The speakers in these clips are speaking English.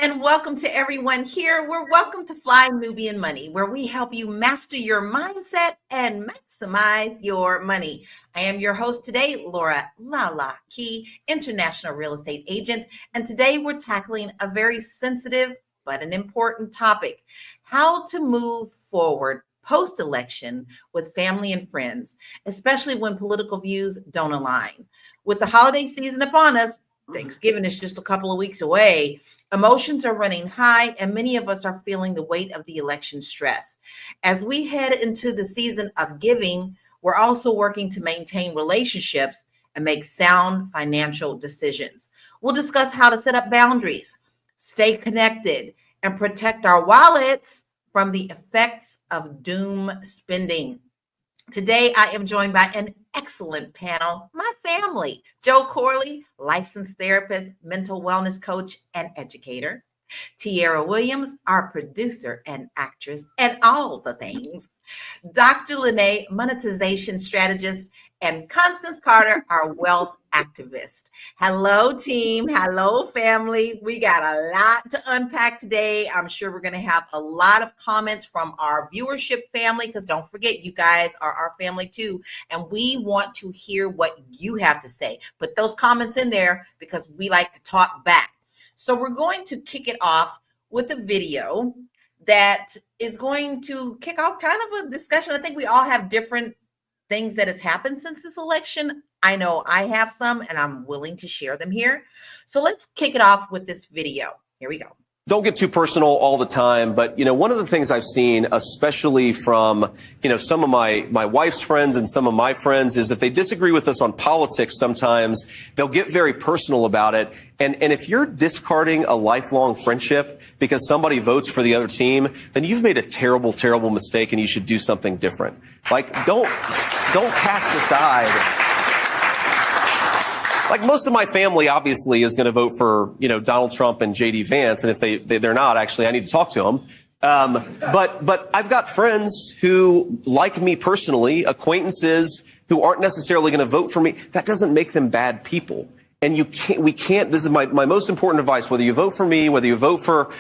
and welcome to everyone here. We're welcome to Fly Nubian Money, where we help you master your mindset and maximize your money. I am your host today, Laura Lala Key, international real estate agent. And today we're tackling a very sensitive but an important topic: how to move forward post-election with family and friends, especially when political views don't align. With the holiday season upon us, Thanksgiving is just a couple of weeks away. Emotions are running high, and many of us are feeling the weight of the election stress. As we head into the season of giving, we're also working to maintain relationships and make sound financial decisions. We'll discuss how to set up boundaries, stay connected, and protect our wallets from the effects of doom spending. Today, I am joined by an excellent panel, my family. Joe Corley, licensed therapist, mental wellness coach, and educator. Tiara Williams, our producer and actress, and all the things. Dr. Lene, monetization strategist, and Constance Carter, our wealth activist. Hello, team. Hello, family. We got a lot to unpack today. I'm sure we're going to have a lot of comments from our viewership family, because don't forget, you guys are our family too. And we want to hear what you have to say. Put those comments in there because we like to talk back. So we're going to kick it off with a video that is going to kick off kind of a discussion. I think we all have different things that has happened since this election. I know I have some, and I'm willing to share them here. So let's kick it off with this video. Here we go. Don't get too personal all the time, but one of the things I've seen, especially from some of my wife's friends and some of my friends, is if they disagree with us on politics, sometimes they'll get very personal about it. And if you're discarding a lifelong friendship because somebody votes for the other team, then you've made a terrible, terrible mistake, and you should do something different. Like, don't cast aside. Like, most of my family obviously is going to vote for, Donald Trump and J.D. Vance. And if they're not, actually, I need to talk to them. But I've got friends who like me personally, acquaintances who aren't necessarily going to vote for me. That doesn't make them bad people. And we can't, this is my most important advice, whether you vote for me, whether you vote for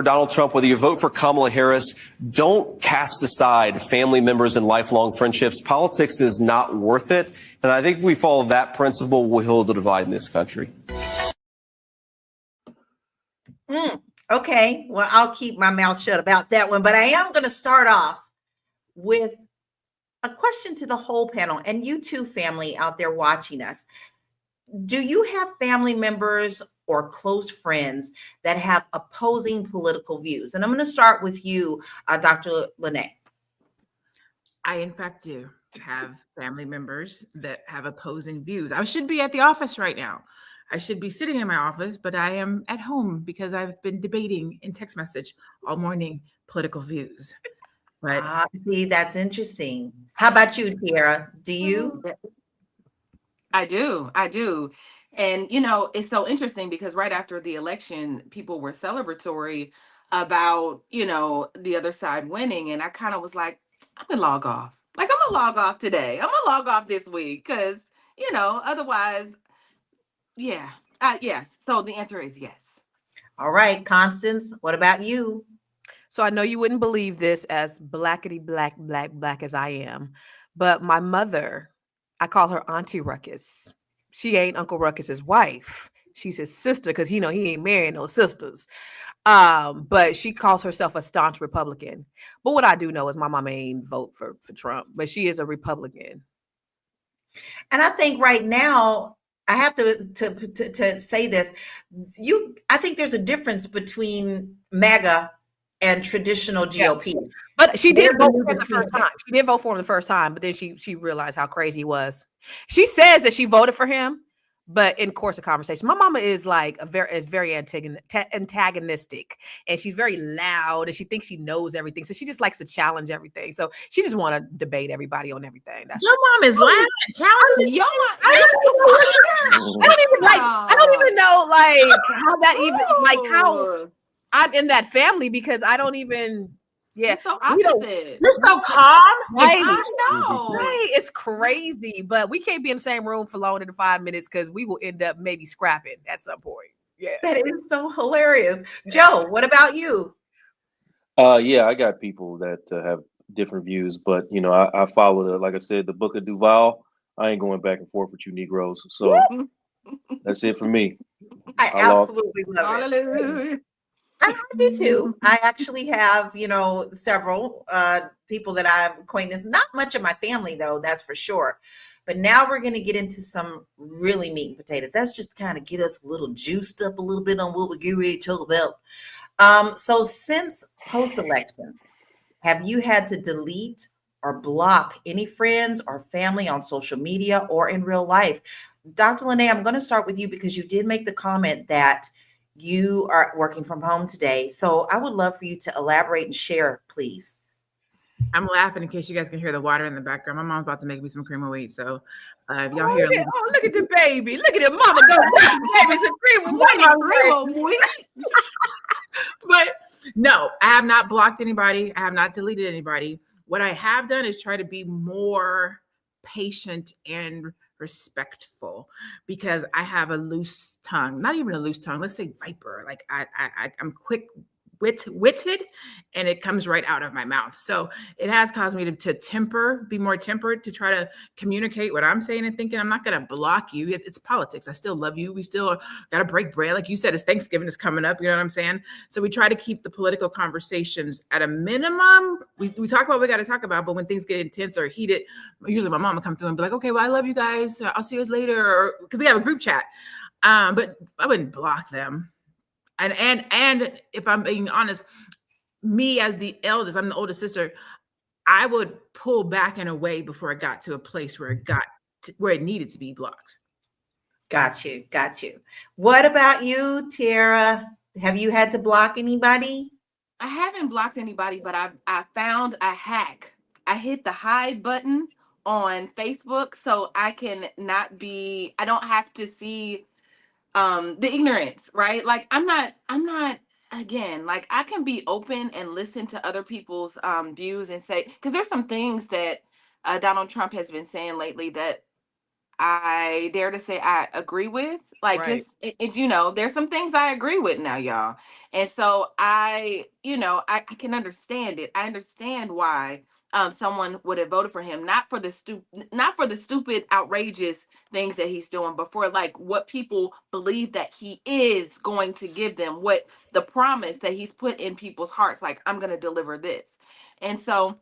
Donald Trump, whether you vote for Kamala Harris, don't cast aside family members and lifelong friendships. Politics is not worth it. And I think if we follow that principle, we'll heal the divide in this country. Okay, well, I'll keep my mouth shut about that one, but I am going to start off with a question to the whole panel, and you too, family out there watching us. Do you have family members or close friends that have opposing political views? And I'm going to start with you, Dr. Lene. I, in fact, do have family members that have opposing views. I should be at the office right now. I should be sitting in my office, but I am at home because I've been debating in text message all morning political views. But see, that's interesting. How about you, Tiara? Do you? I do. And, it's so interesting because right after the election, people were celebratory about, the other side winning. And I kind of was like, I'm going to log off. Like, I'm going to log off today. I'm going to log off this week because, otherwise, yeah. Yes. So the answer is yes. All right, Constance, what about you? So I know you wouldn't believe this, as blackety black as I am, but my mother, I call her Auntie Ruckus. She ain't Uncle Ruckus's wife. She's his sister, because he ain't marrying no sisters. But she calls herself a staunch Republican. But what I do know is my mama ain't vote for Trump, but she is a Republican. And I think right now, I have to say this. I think there's a difference between MAGA and traditional GOP. Yeah. But she did vote for him the first time. She did vote for him the first time, but then she realized how crazy he was. She says that she voted for him, but in course of conversation, my mama is very antagonistic, and she's very loud, and she thinks she knows everything. So she just likes to challenge everything. So she just want to debate everybody on everything. That's your mom is loud and challenging. Your mom. I don't even know how that even how I'm in that family, because I don't even. Yeah, you're so opposite. You're so calm. Right? I know. Right? It's crazy, but we can't be in the same room for longer than 5 minutes because we will end up maybe scrapping at some point. Yeah. That is so hilarious. Joe, what about you? Yeah, I got people that have different views, but you know, I follow like I said, the Book of Duval. I ain't going back and forth with you Negroes, so that's it for me. I I lost. absolutely love it. Hallelujah. I do too. I actually have, several people that I've acquainted. Not much of my family, though, that's for sure. But now we're going to get into some really meat and potatoes. That's just kind of get us a little juiced up a little bit on what we're getting ready to talk about. So since post-election, have you had to delete or block any friends or family on social media or in real life? Dr. Lene, I'm going to start with you because you did make the comment that you are working from home today. So I would love for you to elaborate and share, please. I'm laughing in case you guys can hear the water in the background. My mom's about to make me some cream of wheat. So if y'all hear Look at the baby. Look at the mama go make the baby some cream of wheat. But no, I have not blocked anybody. I have not deleted anybody. What I have done is try to be more patient and respectful because I have a loose tongue, not even a loose tongue. Let's say viper. Like I'm witted and it comes right out of my mouth. So it has caused me to be more tempered, to try to communicate what I'm saying and thinking. I'm not going to block you. It's politics. I still love you. We still got to break bread. Like you said, it's Thanksgiving is coming up. You know what I'm saying? So we try to keep the political conversations at a minimum. We talk about what we got to talk about, but when things get intense or heated, usually my mom will come through and be like, okay, well, I love you guys. I'll see you guys later. Or because we have a group chat. But I wouldn't block them. And if I'm being honest, me as the eldest, I'm the oldest sister, I would pull back and away before it got to a place where where it needed to be blocked. Got you. What about you, Tiara? Have you had to block anybody? I haven't blocked anybody, but I found a hack. I hit the hide button on Facebook so I don't have to see the ignorance, right? Like I'm not again, like I can be open and listen to other people's views and say, because there's some things that Donald Trump has been saying lately that I dare to say I agree with. Like, Right. just there's some things I agree with now, y'all. And so I can understand it. I understand why someone would have voted for him, not for the stupid, outrageous things that he's doing, but for like what people believe that he is going to give them, what the promise that he's put in people's hearts, like I'm gonna deliver this. And so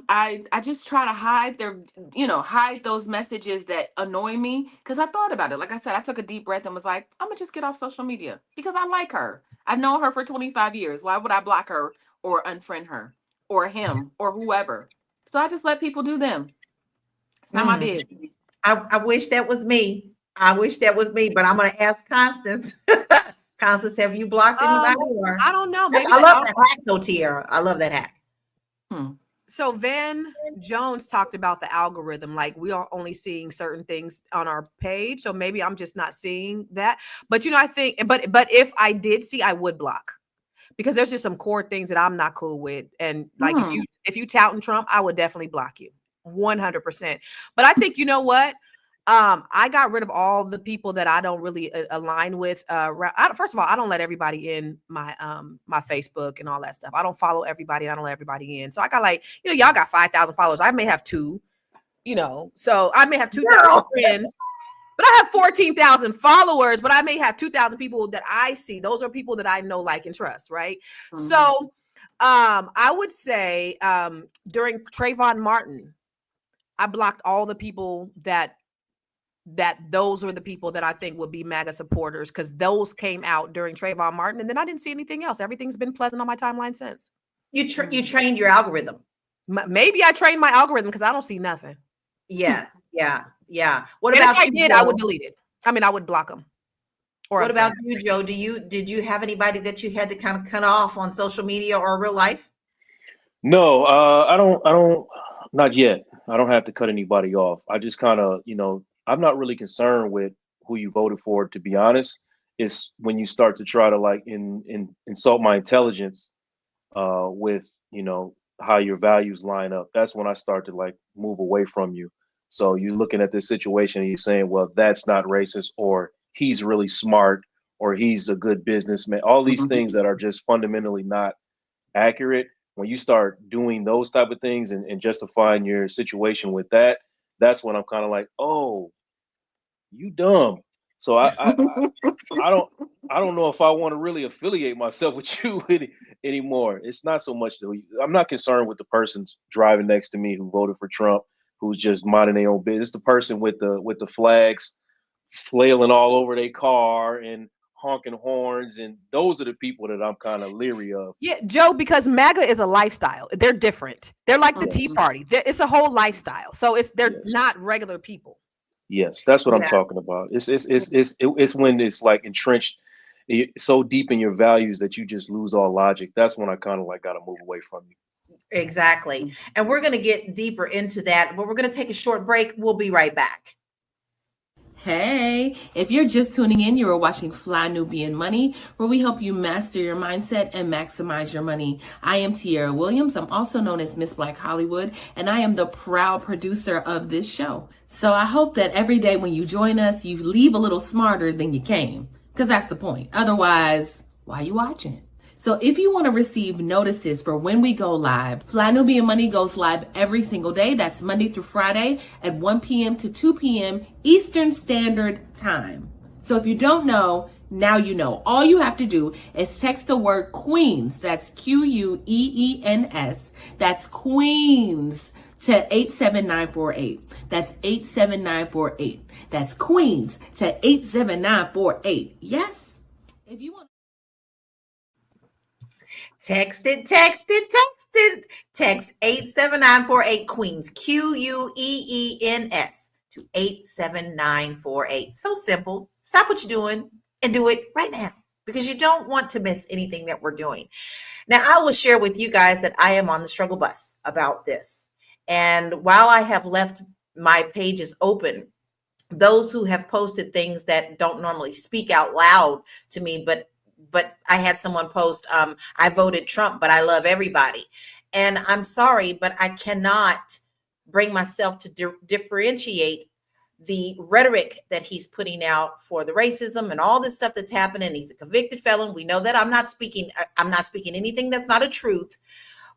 I just try to hide those messages that annoy me, because I thought about it. Like I said, I took a deep breath and was like, I'm gonna just get off social media because I like her. I've known her for 25 years. Why would I block her or unfriend her or him or whoever? So I just let people do them. It's not my business. I wish that was me. But I'm going to ask Constance. Constance, have you blocked anybody? I don't know. Maybe I love that hack, though, Tiara. I love that hack. So Van Jones talked about the algorithm, like we are only seeing certain things on our page. So maybe I'm just not seeing that. But I think, but if I did see, I would block, because there's just some core things that I'm not cool with. And like if you touting Trump, I would definitely block you 100%. But I think, you know what? I got rid of all the people that I don't really align with. First of all, I don't let everybody in my my Facebook and all that stuff. I don't follow everybody. I don't let everybody in. So I got y'all got 5,000 followers. I may have 2, so I may have 2,000 friends, but I have 14,000 followers. But I may have 2,000 people that I see. Those are people that I know, like, and trust, right? So I would say during Trayvon Martin, I blocked all the people that those were the people that I think would be MAGA supporters, because those came out during Trayvon Martin, and then I didn't see anything else. Everything's been pleasant on my timeline since. You trained your algorithm. Maybe I trained my algorithm because I don't see nothing. Yeah. What about if I did, Joe? I would delete it. I mean, I would block them. Or what about you, Joe? Did you have anybody that you had to kind of cut off on social media or real life? No, I don't. Not yet. I don't have to cut anybody off. I just kind of, I'm not really concerned with who you voted for, to be honest. It's when you start to try to like insult my intelligence with, how your values line up. That's when I start to like move away from you. So you're looking at this situation and you're saying, well, that's not racist, or he's really smart, or he's a good businessman. All these things that are just fundamentally not accurate. When you start doing those type of things and justifying your situation with that, that's when I'm kind of like, oh, you dumb. So I don't I don't know if I want to really affiliate myself with you anymore. It's not so much that I'm not concerned with the person driving next to me who voted for Trump, who's just minding their own business. It's the person with the flags flailing all over their car and honking horns, and those are the people that I'm kind of leery of. Yeah, Joe, because MAGA is a lifestyle. They're different. They're like the Tea Yes. Party. It's a whole lifestyle. So they're Yes. not regular people. Yes, that's what I'm Yeah. talking about. It's when it's like entrenched so deep in your values that you just lose all logic. That's when I kind of like got to move away from you. Exactly. And we're going to get deeper into that, but we're going to take a short break. We'll be right back. Hey, if you're just tuning in, you are watching Fly Nubian Money, where we help you master your mindset and maximize your money. I am Tierra Williams. I'm also known as Miss Black Hollywood, and I am the proud producer of this show. So I hope that every day when you join us, you leave a little smarter than you came, because that's the point. Otherwise, why are you watching? So if you want to receive notices for when we go live, Fly Nubian Money goes live every single day. That's Monday through Friday at 1 p.m. to 2 p.m. Eastern Standard Time. So if you don't know, now you know. All you have to do is text the word Queens, that's Queens, that's Queens, to 87948. That's 87948. That's Queens to 87948. Yes? If you want Text 87948 Queens, Queens to 87948. So simple. Stop what you're doing and do it right now, because you don't want to miss anything that we're doing. Now, I will share with you guys that I am on the struggle bus about this. And while I have left my pages open, those who have posted things that don't normally speak out loud to me, but I had someone post, I voted Trump, but I love everybody. And I'm sorry, but I cannot bring myself to differentiate the rhetoric that he's putting out for the racism and all this stuff that's happening. He's a convicted felon. We know that. I'm not speaking anything that's not a truth.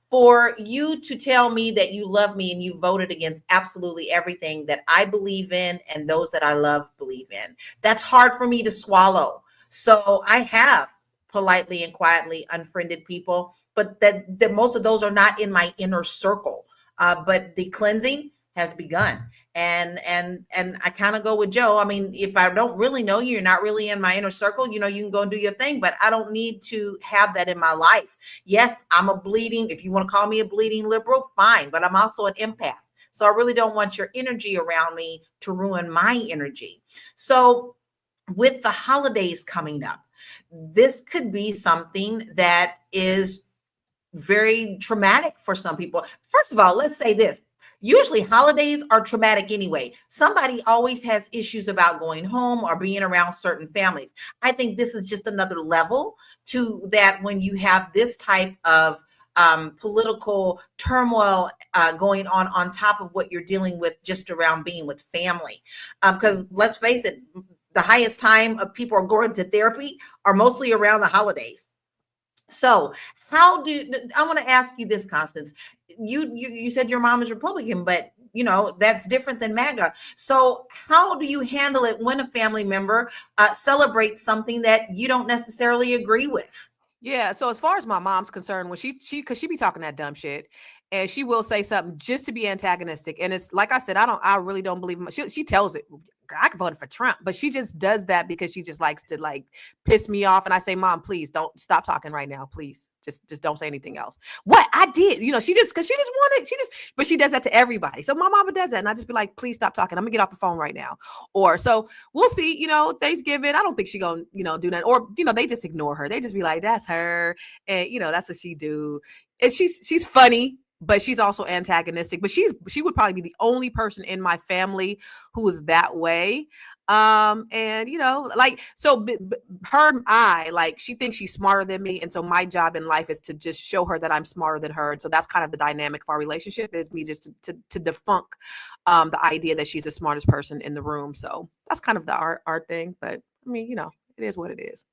For you to tell me that you love me and you voted against absolutely everything that I believe in and those that I love believe in, that's hard for me to swallow. So I have politely and quietly unfriended people, but that most of those are not in my inner circle. But the cleansing has begun. And I kind of go with Joe. I mean, if I don't really know you, you're not really in my inner circle, you can go and do your thing, but I don't need to have that in my life. Yes, I'm a bleeding, if you want to call me a bleeding liberal, fine, but I'm also an empath. So I really don't want your energy around me to ruin my energy. So with the holidays coming up, this could be something that is very traumatic for some people. First of all, let's say this. Usually holidays are traumatic anyway. Somebody always has issues about going home or being around certain families. I think this is just another level to that when you have this type of political turmoil going on top of what you're dealing with just around being with family. Because let's face it, the highest time of people are going to therapy are mostly around the holidays. So I want to ask you this, Constance, you said your mom is Republican, but that's different than MAGA. So how do you handle it when a family member celebrates something that you don't necessarily agree with? Yeah. So as far as my mom's concerned, when because she be talking that dumb shit, and she will say something just to be antagonistic. And it's like I said, I really don't believe she tells it. I could vote for Trump, but she just does that because she just likes to piss me off. And I say, Mom, please don't stop talking right now. Please just don't say anything else. What I did, but she does that to everybody. So my mama does that. And I just be like, please stop talking. I'm gonna get off the phone right now. Or so we'll see, Thanksgiving. I don't think she gonna, do that. Or, they just ignore her. They just be like, that's her. And, that's what she do. And she's funny, but she's also antagonistic. But she would probably be the only person in my family who is that way. And so her and I, she thinks she's smarter than me. And so my job in life is to just show her that I'm smarter than her. And so that's kind of the dynamic of our relationship, is me just to debunk the idea that she's the smartest person in the room. So that's kind of our thing. But I mean, it is what it is.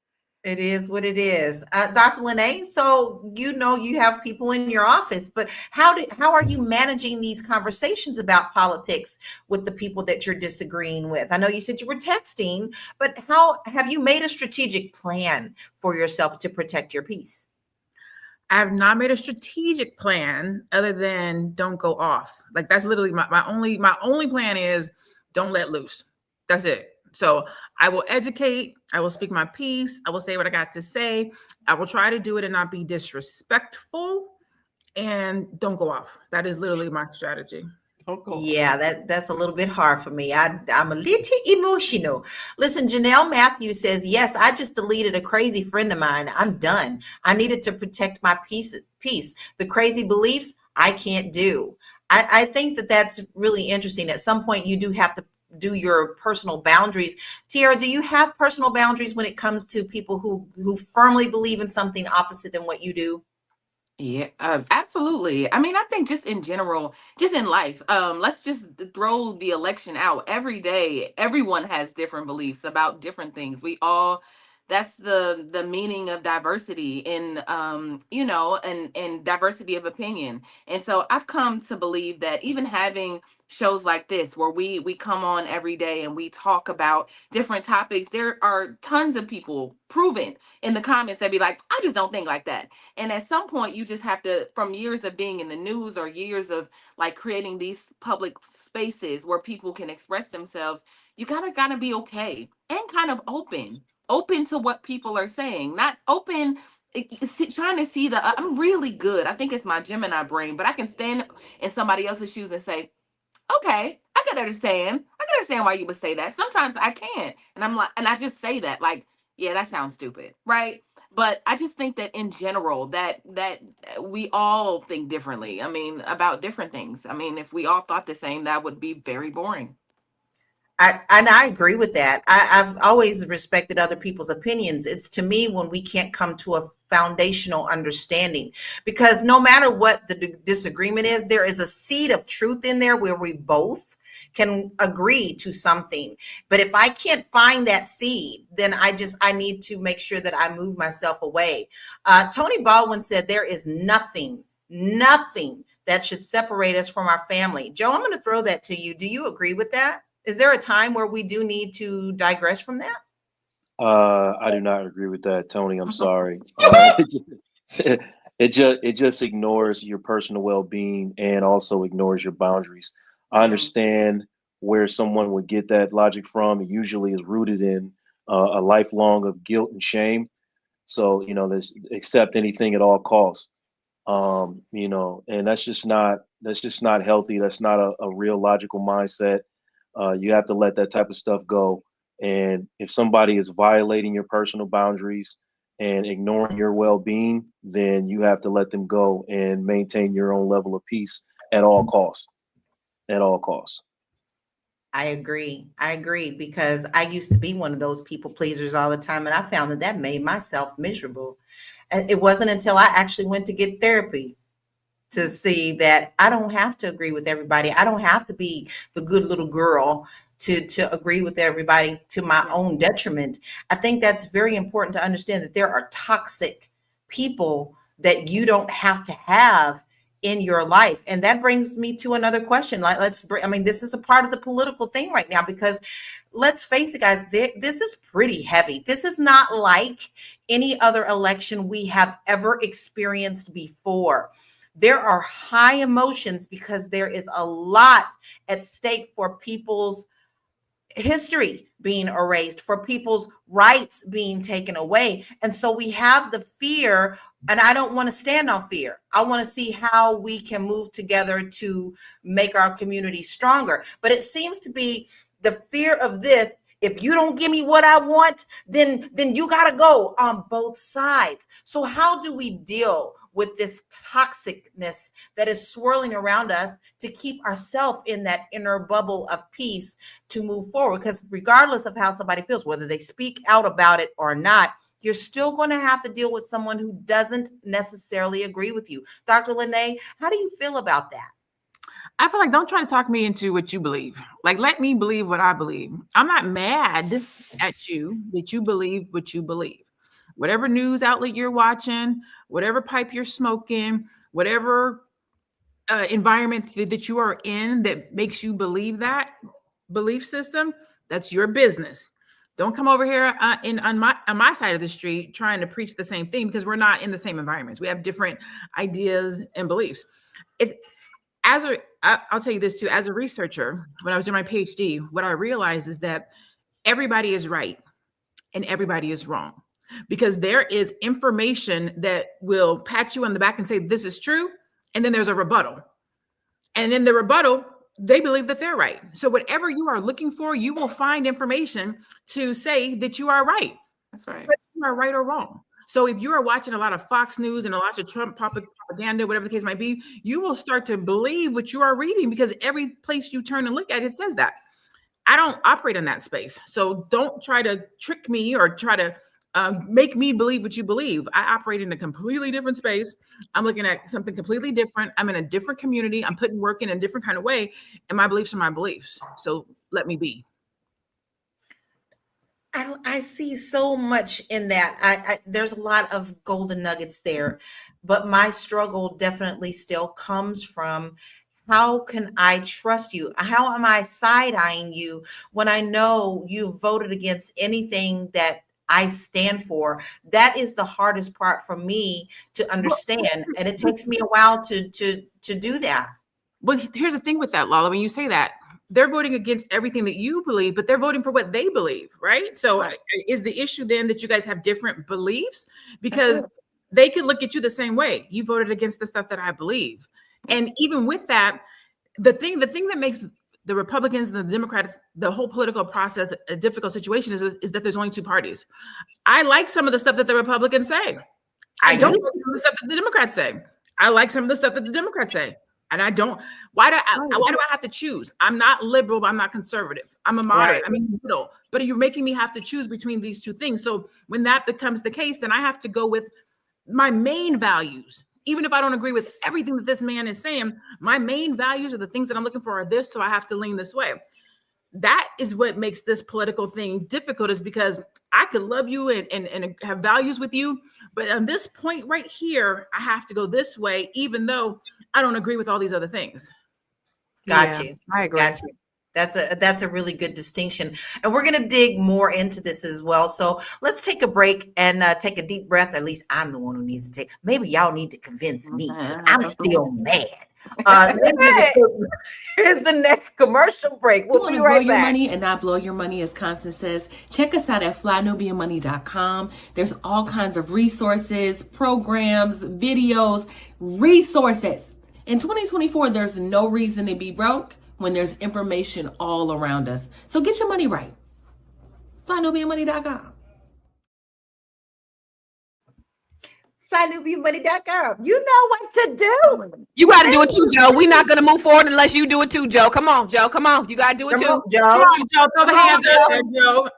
It is what it is. Dr. Lene, so you have people in your office, but how are you managing these conversations about politics with the people that you're disagreeing with? I know you said you were texting, but how have you made a strategic plan for yourself to protect your peace? I have not made a strategic plan other than don't go off. Like that's literally my only plan is don't let loose. That's it. So I will educate, I will speak my piece, I will say what I got to say. I will try to do it and not be disrespectful and don't go off. That is literally my strategy. Don't go. Yeah, that's a little bit hard for me. I'm a little emotional. Listen, Janelle Matthews says, yes, I just deleted a crazy friend of mine. I'm done. I needed to protect my peace. The crazy beliefs I can't do. I think that that's really interesting. At some point, you do have to do your personal boundaries. Tiara, do you have personal boundaries when it comes to people who firmly believe in something opposite than what you do? Yeah, absolutely. I mean, I think just in general, just in life, let's just throw the election out. Every day, everyone has different beliefs about different things. We all, that's the meaning of diversity in and diversity of opinion. And so I've come to believe that even having shows like this where we come on every day and we talk about different topics, there are tons of people proven in the comments that be like, I just don't think like that. And at some point, you just have to, from years of being in the news or years of like creating these public spaces where people can express themselves, you gotta be okay and kind of open to what people are saying, not open. Trying to see the I'm really good. I think it's my Gemini brain, but I can stand in somebody else's shoes and say, okay, I can understand why you would say that. Sometimes I can't. And I'm like, and I just say that, like, yeah, that sounds stupid. Right. But I just think that in general, that we all think differently. I mean, about different things. I mean, if we all thought the same, that would be very boring. I agree with that. I've always respected other people's opinions. It's to me when we can't come to a foundational understanding, because no matter what the disagreement is, there is a seed of truth in there where we both can agree to something. But if I can't find that seed, then I need to make sure that I move myself away. Tony Baldwin said there is nothing that should separate us from our family. Joe, I'm going to throw that to you. Do you agree with that? Is there a time where we do need to digress from that? I do not agree with that, Tony. I'm sorry. It just ignores your personal well-being and also ignores your boundaries. I Mm. understand where someone would get that logic from. It usually is rooted in a lifelong of guilt and shame. So, there's accept anything at all costs. And that's just not healthy. That's not a real logical mindset. You have to let that type of stuff go. And if somebody is violating your personal boundaries and ignoring your well-being, then you have to let them go and maintain your own level of peace at all costs. At all costs. I agree. I agree because I used to be one of those people pleasers all the time, and I found that that made myself miserable. And it wasn't until I actually went to get therapy to see that I don't have to agree with everybody. I don't have to be the good little girl to agree with everybody to my own detriment. I think that's very important to understand that there are toxic people that you don't have to have in your life. And that brings me to another question. Like, I mean, this is a part of the political thing right now, because let's face it, guys, this is pretty heavy. This is not like any other election we have ever experienced before. There are high emotions because there is a lot at stake for people's history being erased, for people's rights being taken away. And so we have the fear, and I don't want to stand on fear. I want to see how we can move together to make our community stronger. But it seems to be the fear of this. If you don't give me what I want, then you got to go on both sides. So how do we deal with this toxicness that is swirling around us to keep ourselves in that inner bubble of peace to move forward? Because regardless of how somebody feels, whether they speak out about it or not, you're still going to have to deal with someone who doesn't necessarily agree with you. Dr. Lene, how do you feel about that? I feel like don't try to talk me into what you believe. Like, let me believe what I believe. I'm not mad at you that you believe what you believe. whatever news outlet you're watching, whatever pipe you're smoking, whatever environment that you are in that makes you believe that belief system, that's your business. Don't come over here on my side of the street trying to preach the same thing, because we're not in the same environments. We have different ideas and beliefs. I'll tell you this too, as a researcher, when I was doing my PhD, what I realized is that everybody is right and everybody is wrong, because there is information that will pat you on the back and say, this is true. And then there's a rebuttal. And in the rebuttal, they believe that they're right. So whatever you are looking for, you will find information to say that you are right. That's right. But you are right or wrong. So if you are watching a lot of Fox News and a lot of Trump propaganda, whatever the case might be, you will start to believe what you are reading, because every place you turn and look at it says that. I don't operate in that space. So don't try to trick me or try to make me believe what you believe. I operate in a completely different space. I'm looking at something completely different. I'm in a different community. I'm putting work in a different kind of way. And my beliefs are my beliefs. So let me be. I see so much in that. There's a lot of golden nuggets there, but my struggle definitely still comes from, how can I trust you? How am I side-eyeing you when I know you voted against anything that I stand for? That is the hardest part for me to understand, and it takes me a while to do that. Well, here's the thing with that, Lala. When you say that, they're voting against everything that you believe, but they're voting for what they believe, right? So is the issue then that you guys have different beliefs? Because they could look at you the same way. You voted against the stuff that I believe. And even with that, the thing that makes the Republicans and the Democrats, the whole political process, a difficult situation is that there's only two parties. I like some of the stuff that the Republicans say. I don't like some of the stuff that the Democrats say. I like some of the stuff that the Democrats say. And I don't. Why do I have to choose? I'm not liberal, but I'm not conservative. I'm a moderate. I'm in the middle. But you're making me have to choose between these two things. So when that becomes the case, then I have to go with my main values. Even if I don't agree with everything that this man is saying, my main values are the things that I'm looking for are this, so I have to lean this way. That is what makes this political thing difficult, is because I could love you and have values with you, but on this point right here, I have to go this way, even though I don't agree with all these other things. Got you. I agree. Got you. That's a really good distinction. And we're going to dig more into this as well. So let's take a break and take a deep breath. At least I'm the one who needs to take. Maybe y'all need to convince me, because I'm still mad. Here's the next commercial break. We'll be right back. Blow your money and not blow your money, as Constance says. Check us out at flynubianmoney.com. There's all kinds of resources, programs, videos, resources. In 2024, there's no reason to be broke when there's information all around us. So get your money right. flynubianmoney.com. flynubianmoney.com. You know what to do. You got to do it too, Joe. We're not going to move forward unless you do it too, Joe. Come on, Joe. Come on. You got to do it too. Joe. Come on, Joe. Throw the hands out there, Joe.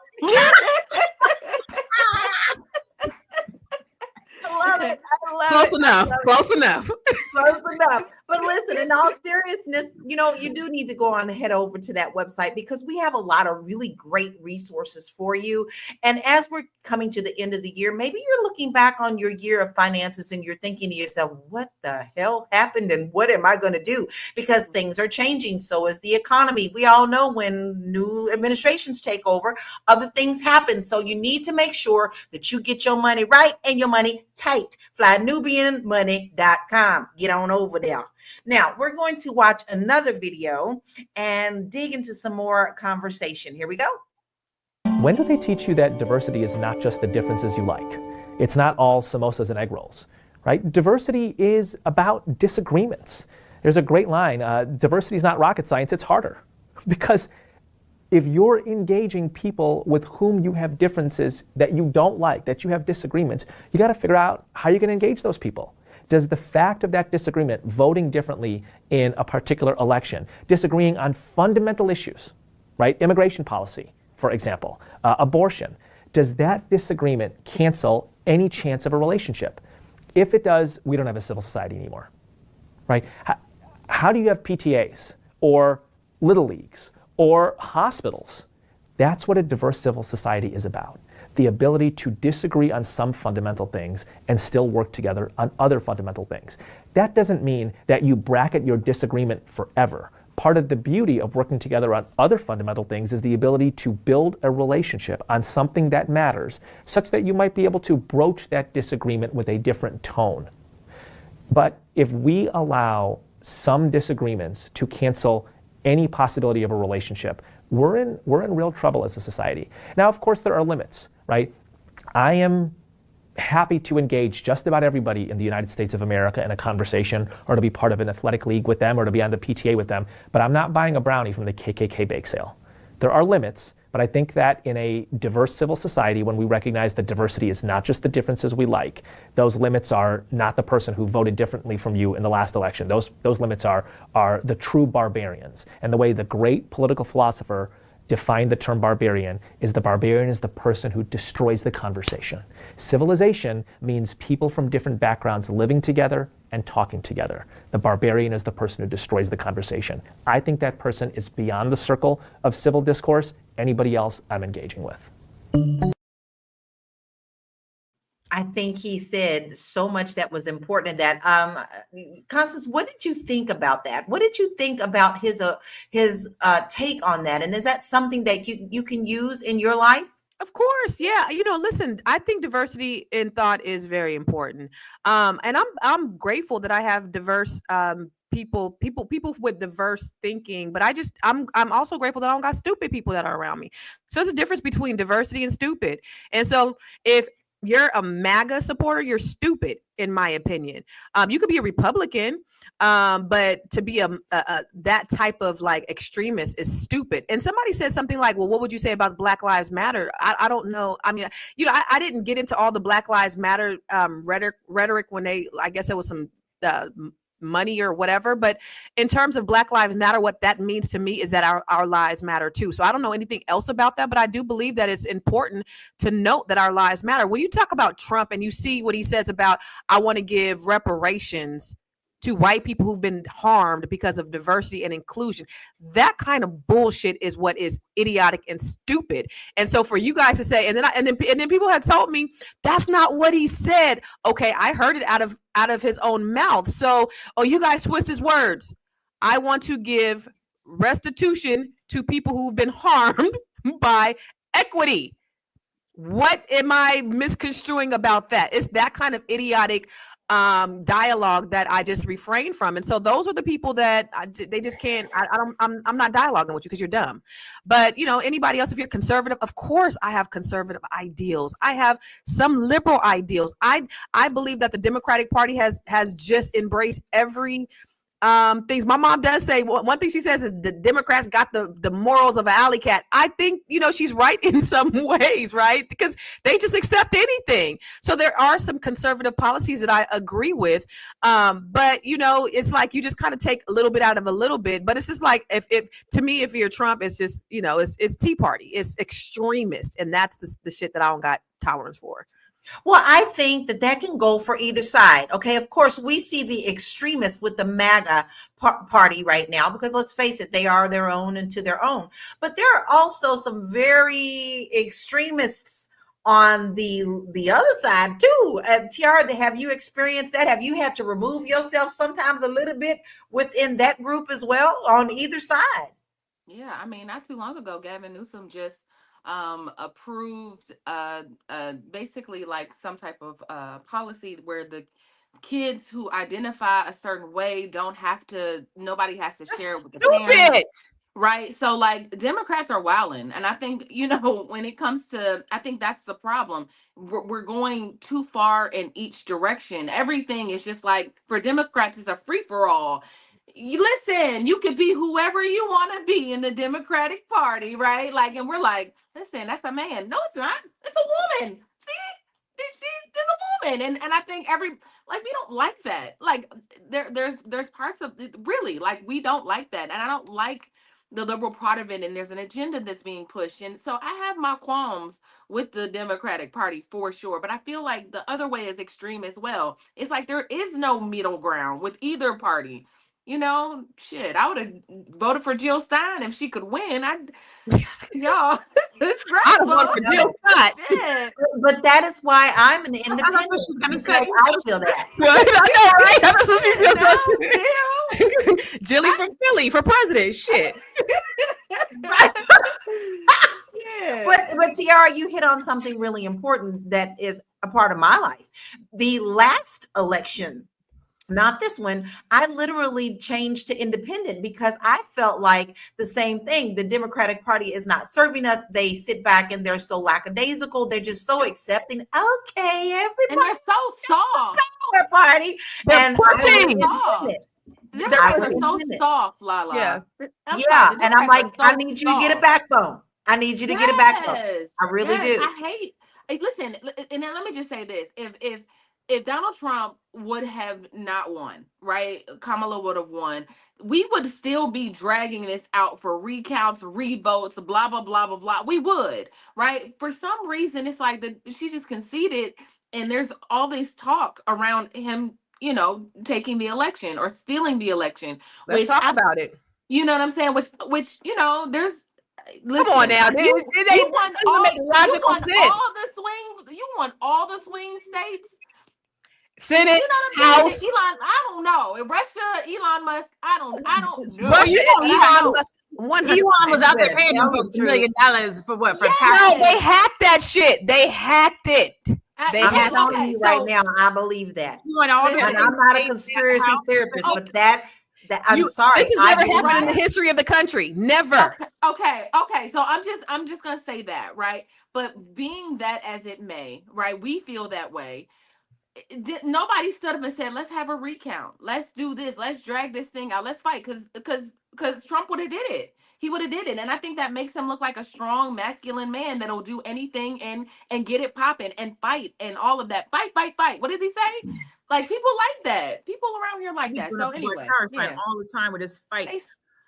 I love it. Close enough. Close enough. Close enough. But listen, in all seriousness, you do need to go on and head over to that website, because we have a lot of really great resources for you. And as we're coming to the end of the year, maybe you're looking back on your year of finances and you're thinking to yourself, what the hell happened and what am I going to do? Because things are changing. So is the economy. We all know when new administrations take over, other things happen. So you need to make sure that you get your money right and your money tight. flynubianmoney.com. Get on over there. Now, we're going to watch another video and dig into some more conversation. Here we go. When do they teach you that diversity is not just the differences you like? It's not all samosas and egg rolls, right? Diversity is about disagreements. There's a great line, diversity is not rocket science, it's harder. Because if you're engaging people with whom you have differences that you don't like, that you have disagreements, you got to figure out how you're going to engage those people. Does the fact of that disagreement, voting differently in a particular election, disagreeing on fundamental issues, right? Immigration policy, for example, abortion, does that disagreement cancel any chance of a relationship? If it does, we don't have a civil society anymore, right? How do you have PTAs or little leagues or hospitals? That's what a diverse civil society is about. the ability to disagree on some fundamental things and still work together on other fundamental things. That doesn't mean that you bracket your disagreement forever. Part of the beauty of working together on other fundamental things is the ability to build a relationship on something that matters, such that you might be able to broach that disagreement with a different tone. But if we allow some disagreements to cancel any possibility of a relationship, we're in real trouble as a society. Now, of course, there are limits, right? I am happy to engage just about everybody in the United States of America in a conversation, or to be part of an athletic league with them, or to be on the PTA with them, but I'm not buying a brownie from the KKK bake sale. There are limits, but I think that in a diverse civil society, when we recognize that diversity is not just the differences we like, those limits are not the person who voted differently from you in the last election. Those limits are the true barbarians. And the way the great political philosopher defined the term barbarian is the barbarian is the person who destroys the conversation. Civilization means people from different backgrounds living together and talking together. The barbarian is the person who destroys the conversation. I think that person is beyond the circle of civil discourse. Anybody else I'm engaging with. I think he said so much that was important in that. Constance, what did you think about that? What did you think about his take on that? And is that something that you can use in your life? Of course, yeah. Listen, I think diversity in thought is very important. And I'm grateful that I have diverse people with diverse thinking, but I'm also grateful that I don't got stupid people that are around me. So there's a difference between diversity and stupid. And so if you're a MAGA supporter, you're stupid, in my opinion. You could be a Republican, but to be a that type of like extremist is stupid. And somebody said something like, well, what would you say about Black Lives Matter? I don't know. I mean, I didn't get into all the Black Lives Matter rhetoric when I guess it was some money or whatever. But in terms of Black Lives Matter, what that means to me is that our lives matter too. So I don't know anything else about that, but I do believe that it's important to note that our lives matter. When you talk about Trump and you see what he says about, I want to give reparations to white people who've been harmed because of diversity and inclusion. That kind of bullshit is what is idiotic and stupid. And so for you guys to say, and then people have told me that's not what he said. Okay, I heard it out of his own mouth. So, you guys twist his words. I want to give restitution to people who've been harmed by equity. What am I misconstruing about that? It's that kind of idiotic dialogue that I just refrain from. And so those are the people that they just can't. I'm not dialoguing with you because you're dumb. But anybody else, if you're conservative, of course I have conservative ideals. I have some liberal ideals. I believe that the Democratic Party has just embraced every things. My mom does say one thing she says is the Democrats got the morals of an alley cat. I think she's right in some ways, right? Because they just accept anything. So there are some conservative policies that I agree with, but it's like you just kind of take a little bit out of a little bit. But it's just like if to me, if you're Trump, it's just it's Tea Party, it's extremist, and that's the shit that I don't got tolerance for. Well, I think that can go for either side. Okay. Of course, we see the extremists with the MAGA party right now, because let's face it, they are their own and to their own. But there are also some very extremists on the other side too. Tiara, have you experienced that? Have you had to remove yourself sometimes a little bit within that group as well on either side? Yeah, I mean, not too long ago, Gavin Newsom just approved basically like some type of policy where the kids who identify a certain way nobody has to share it with the parents. Right. So like Democrats are wilding. And I think, when it comes to, I think that's the problem. We're going too far in each direction. Everything is just like, for Democrats, it's a free for all. Listen, you could be whoever you want to be in the Democratic Party, right? Like, and we're like, listen, that's a man. No, it's not. It's a woman. See, she's a woman, and I think we don't like that. Like, there's parts of it, really, like, we don't like that, and I don't like the liberal part of it. And there's an agenda that's being pushed, and so I have my qualms with the Democratic Party for sure. But I feel like the other way is extreme as well. It's like there is no middle ground with either party. You know, shit, I would have voted for Jill Stein if she could win. Y'all, it's I'd have voted stressful. for Jill Scott. Shit. But that is why I'm an I don't know independent, what she's gonna because say. I feel that. What? I know, right? That's what she's No, gonna say. Jilly from Philly for president. Shit. Shit. But Tiara, you hit on something really important that is a part of my life. The last election, not this one, I literally changed to independent because I felt like the same thing. The Democratic Party is not serving us. They sit back and they're so lackadaisical. They're just so accepting. Okay, And everybody, they're so soft. power party. They're And I pussies. was Soft. independent. The Democrats I are was so independent. soft, Lala. Yeah. I'm Yeah, sorry, the and I'm Democrats like, are I so need you to get a soft. backbone. I need you to get a backbone. Yes, I really yes. do. I hate. Listen, and then let me just say this: if Donald Trump would have not won, right? Kamala would have won. We would still be dragging this out for recounts, revotes, blah blah blah blah blah. We would, right? For some reason, it's like she just conceded, and there's all this talk around him, you know, taking the election or stealing the election. Let's Which talk about it. you know what I'm saying? Which you know, there's. Come on Listen, now. you It ain't won doesn't all make logical you won sense. all the swing. You won all the swing states. Senate, You know what I'm House, saying? Elon, I don't know. In Russia, Elon Musk, I don't know. Russia, Yeah, Elon Musk, 100%. Elon was out there better paying tell them the folks $1 truth. million for what? For Yes. No, they hacked that shit. They hacked it. They I'm hacked telling okay, you right so now, I believe that. you and all the Listen, And I'm not a states, conspiracy House, theorist, okay. but that I'm sorry. This has I never do happened in that. the history of the country. Never. okay. So I'm just gonna say that, right? But being that as it may, right? We feel that way. Nobody stood up and said, "Let's have a recount. Let's do this. Let's drag this thing out. Let's fight." Because Trump would have did it. He would have did it, and I think that makes him look like a strong, masculine man that'll do anything and get it popping and fight and all of that. Fight, fight, fight. What did he say? Like people like that. People around here like He's that. doing So a anyway, power sign yeah, all the time with his fight.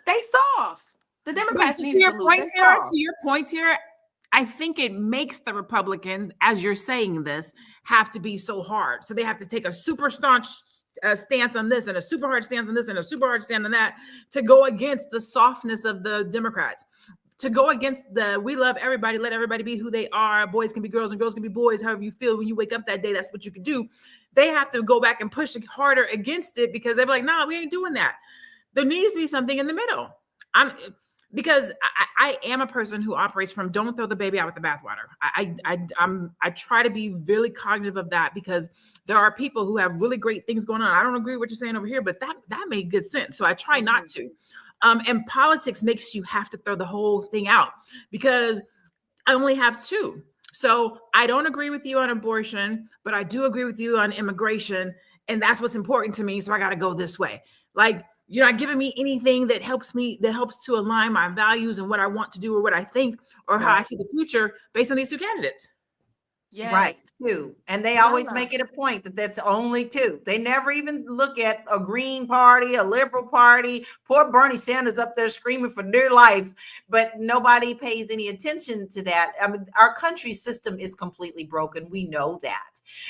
they soft. The But Democrats to needed your to lose. point They here, soft. to your point here, I think it makes the Republicans, as you're saying this, have to be so hard. So they have to take a super staunch stance on this and a super hard stance on this and a super hard stance on that to go against the softness of the Democrats, to go against the we love everybody, let everybody be who they are. Boys can be girls and girls can be boys. However you feel when you wake up that day, that's what you can do. They have to go back and push harder against it because they're like, nah, we ain't doing that. There needs to be something in the middle. Because I am a person who operates from don't throw the baby out with the bathwater. I try to be really cognitive of that because there are people who have really great things going on. I don't agree with what you're saying over here, but that made good sense. So I try not to. And politics makes you have to throw the whole thing out because I only have two. So I don't agree with you on abortion, but I do agree with you on immigration. And that's what's important to me. So I got to go this way. Like, you're not giving me anything that helps to align my values and what I want to do or what I think or how I see the future based on these two candidates. Yes. Right, two. And they always make it a point that that's only two. They never even look at a Green Party, a Liberal Party. Poor Bernie Sanders up there screaming for dear life, but nobody pays any attention to that. I mean, our country's system is completely broken. We know that.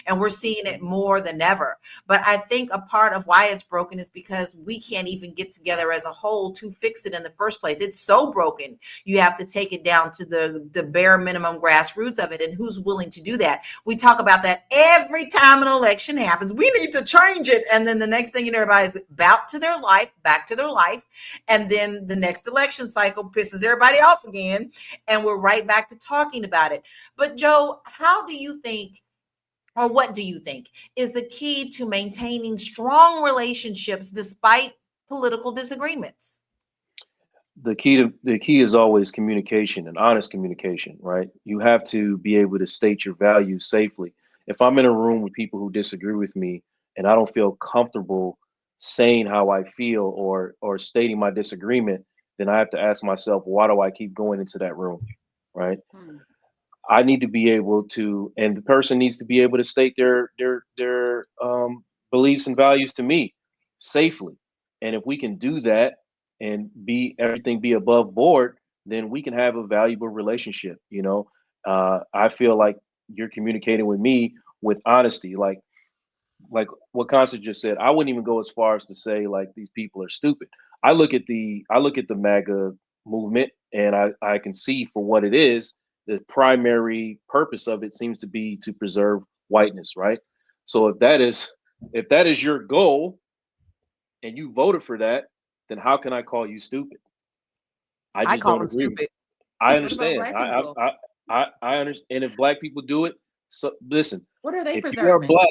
And we're seeing it more than ever. But I think a part of why it's broken is because we can't even get together as a whole to fix it in the first place. It's so broken. You have to take it down to the bare minimum grassroots of it. And who's willing to do that? We talk about that every time an election happens. We need to change it. And then the next thing you know, everybody's back to their life. And then the next election cycle pisses everybody off again. And we're right back to talking about it. But Joe, how do you think, or what do you think is the key to maintaining strong relationships despite political disagreements? The key is always communication and honest communication, right? You have to be able to state your values safely. If I'm in a room with people who disagree with me and I don't feel comfortable saying how I feel or stating my disagreement, then I have to ask myself, why do I keep going into that room, right? I need to be able to, and the person needs to be able to state their beliefs and values to me safely. And if we can do that and everything be above board, then we can have a valuable relationship. You know, I feel like you're communicating with me with honesty. Like like what Constance just said, I wouldn't even go as far as to say like these people are stupid. I look at the MAGA movement, and I can see for what it is. The primary purpose of it seems to be to preserve whiteness, right? So if that is your goal and you voted for that, then how can I call you stupid? I I just call don't them agree with stupid. it. I What about understand. black people? I understand. And if black people do it, so listen, What are they if you are preserving? black,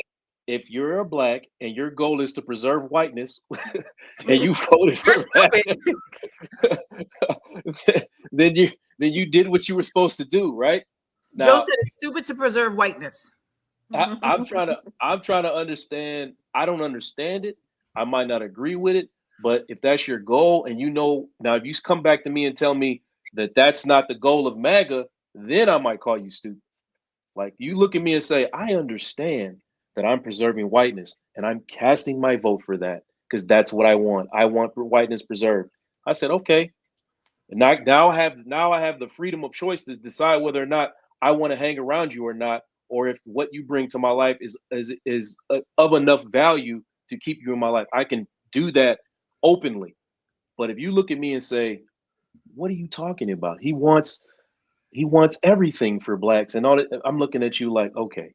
if you're a black and your goal is to preserve whiteness and you voted You're for that, stupid. then you did what you were supposed to do, right? Joe Now, said it's stupid to preserve whiteness. I'm trying to understand. I don't understand it. I might not agree with it, but if that's your goal, and now if you come back to me and tell me that that's not the goal of MAGA, then I might call you stupid. Like you look at me and say, I understand that I'm preserving whiteness, and I'm casting my vote for that because that's what I want. I want whiteness preserved. I said, okay. And now I have the freedom of choice to decide whether or not I want to hang around you or not, or if what you bring to my life is of enough value to keep you in my life. I can do that openly. But if you look at me and say, "What are you talking about?" He wants everything for blacks and all that. I'm looking at you like, okay,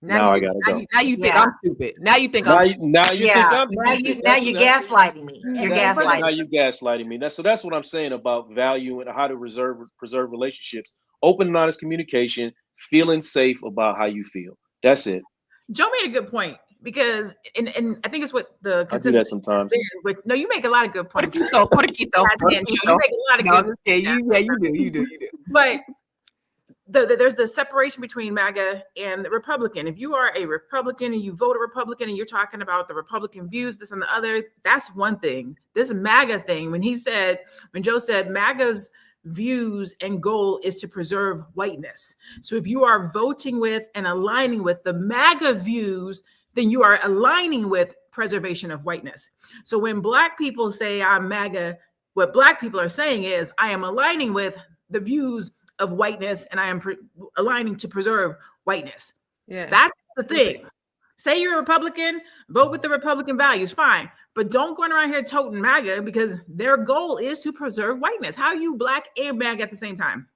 now I gotta go. Now you think Yeah. I'm stupid. Now you think I'm Now you think Yeah. I'm stupid. Now you're gaslighting me. You're Now gaslighting. you gaslighting me. That's what I'm saying about value and how to preserve relationships. Open and honest communication, feeling safe about how you feel. That's it. Joe made a good point because, and I think it's what the I do consensus that sometimes. has been. But no, you make a lot of good points. Porquito. Goddamn, Joe, you make a lot of No, I'm good. just kidding. You do. But there's the separation between MAGA and the Republican. If you are a Republican and you vote a Republican and you're talking about the Republican views, this and the other, that's one thing. This MAGA thing, when Joe said MAGA's views and goal is to preserve whiteness. So if you are voting with and aligning with the MAGA views, then you are aligning with preservation of whiteness. So when Black people say I'm MAGA, what Black people are saying is I am aligning with the views of whiteness and I am aligning to preserve whiteness. Yeah. That's the thing. Say you're a Republican, vote with the Republican values, fine. But don't go around here toting MAGA because their goal is to preserve whiteness. How are you Black and MAGA at the same time?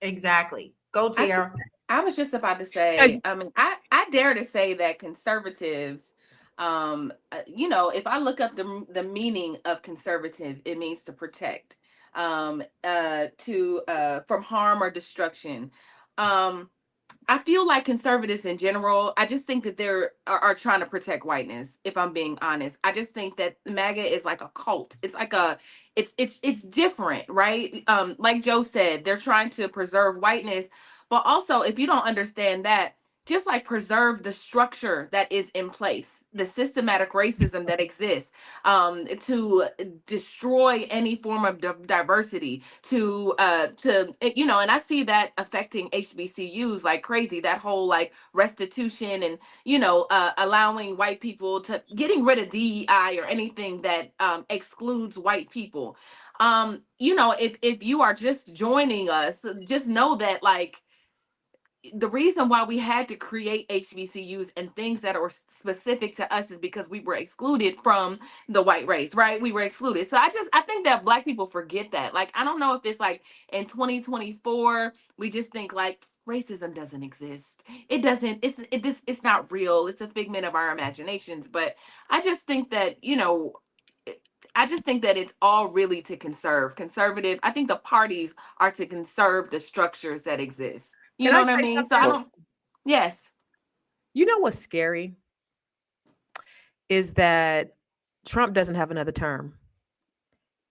Exactly. Go, Tiara. I was just about to say, I mean, I dare to say that conservatives, if I look up the meaning of conservative, it means to protect, from harm or destruction. I feel like conservatives in general, I just think that are trying to protect whiteness, if I'm being honest. I just think that MAGA is like a cult. It's like it's different, right? Like Joe said, they're trying to preserve whiteness, but also if you don't understand that, just like preserve the structure that is in place, the systematic racism that exists, to destroy any form of diversity, and I see that affecting HBCUs like crazy. That whole like restitution and allowing white people to getting rid of DEI or anything that excludes white people. If you are just joining us, just know that like the reason why we had to create HBCUs and things that are specific to us is because we were excluded from the white race, right? We were excluded. So I think that Black people forget that. Like, I don't know if it's like in 2024, we just think like racism doesn't exist. It doesn't, it's not real. It's a figment of our imaginations. But I just think that, it's all really to conservative. I think the parties are to conserve the structures that exist. You Can know I what I say mean? So something? yes. You know what's scary is that Trump doesn't have another term.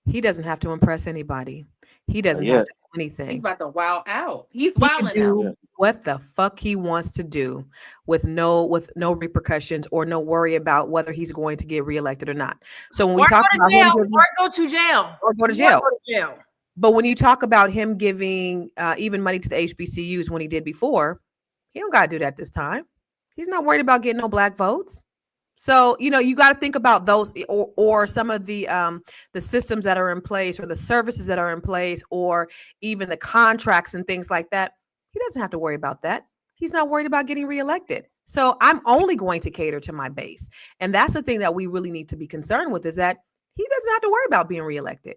He doesn't have to impress anybody. He doesn't have to do anything. He's about to wild out. He's He can wilding out. do what the fuck he wants to do with no repercussions or no worry about whether he's going to get reelected or not. So when we talk about him go to jail. Or go to jail. But when you talk about him giving even money to the HBCUs when he did before, he don't got to do that this time. He's not worried about getting no Black votes. So, you got to think about those or some of the systems that are in place or the services that are in place or even the contracts and things like that. He doesn't have to worry about that. He's not worried about getting reelected. So I'm only going to cater to my base. And that's the thing that we really need to be concerned with, is that he doesn't have to worry about being reelected.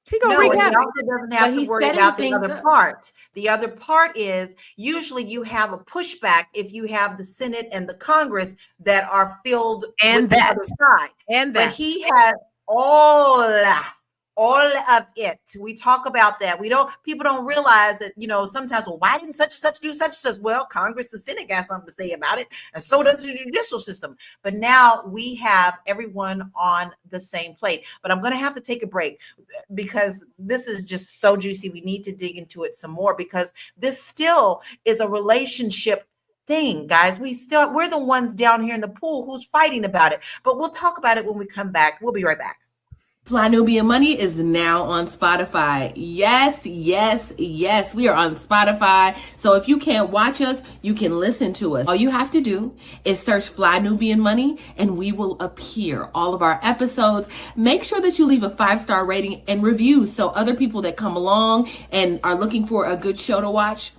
He gonna No, wreak and he havoc. also doesn't But have to he's worry setting about the things other up. part. The other part is usually you have a pushback if you have the Senate and the Congress that are filled And with that. the other side. And But that. he has all of it. We talk about that. People don't realize that, sometimes, well, why didn't such and such do such and such? Well, Congress and Senate got something to say about it, and so does the judicial system. But now we have everyone on the same plate. But I'm going to have to take a break because this is just so juicy. We need to dig into it some more, because this still is a relationship thing, guys. We're the ones down here in the pool who's fighting about it. But we'll talk about it when we come back. We'll be right back. Fly Nubian Money is now on Spotify. Yes, yes, yes. We are on Spotify. So if you can't watch us, you can listen to us. All you have to do is search Fly Nubian Money and we will appear. All of our episodes. Make sure that you leave a 5-star rating and review so other people that come along and are looking for a good show to watch,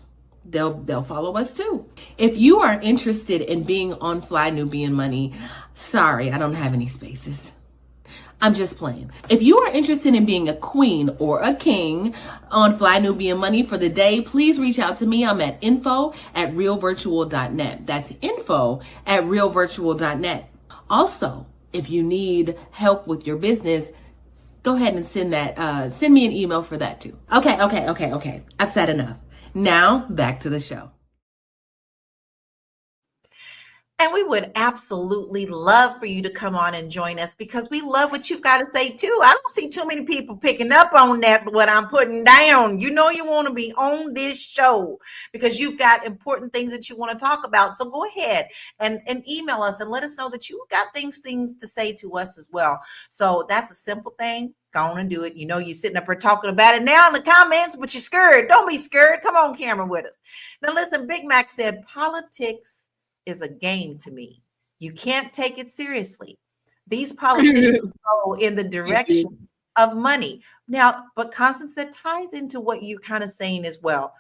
they'll follow us too. If you are interested in being on Fly Nubian Money, sorry, I don't have any spaces. I'm just playing. If you are interested in being a queen or a king on Fly Nubian Money for the day, please reach out to me. I'm at info@realvirtual.net. That's info@realvirtual.net. Also, if you need help with your business, go ahead and send me an email for that too. Okay. I've said enough. Now back to the show. And we would absolutely love for you to come on and join us, because we love what you've got to say too. I don't see too many people picking up on that, what I'm putting down. You want to be on this show because you've got important things that you want to talk about. So go ahead and email us and let us know that you got things to say to us as well. So that's a simple thing. Go on and do it. You're sitting up here talking about it now in the comments, but you're scared. Don't be scared. Come on camera with us. Now listen, Big Mac said, politics is a game to me. You can't take it seriously. These politicians go in the direction of money. Now, but Constance, that ties into what you're kind of saying as well.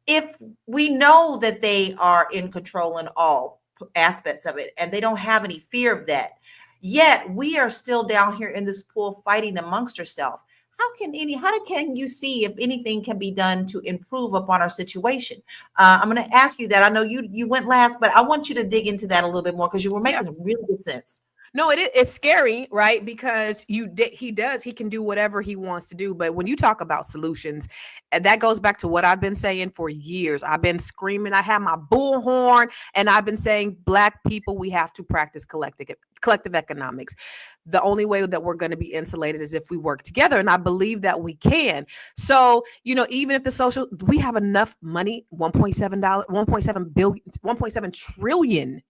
If we know that they are in control in all aspects of it, and they don't have any fear of that, yet we are still down here in this pool fighting amongst ourselves. How can you see if anything can be done to improve upon our situation? I'm going to ask you that. I know you went last, but I want you to dig into that a little bit more, because you were making some really good sense. No, it's scary, right? Because he can do whatever he wants to do. But when you talk about solutions, and that goes back to what I've been saying for years. I've been screaming, I have my bullhorn, and I've been saying, Black people, we have to practice collective economics. The only way that we're going to be insulated is if we work together. And I believe that we can. So, even if we have enough money, $1.7 trillion.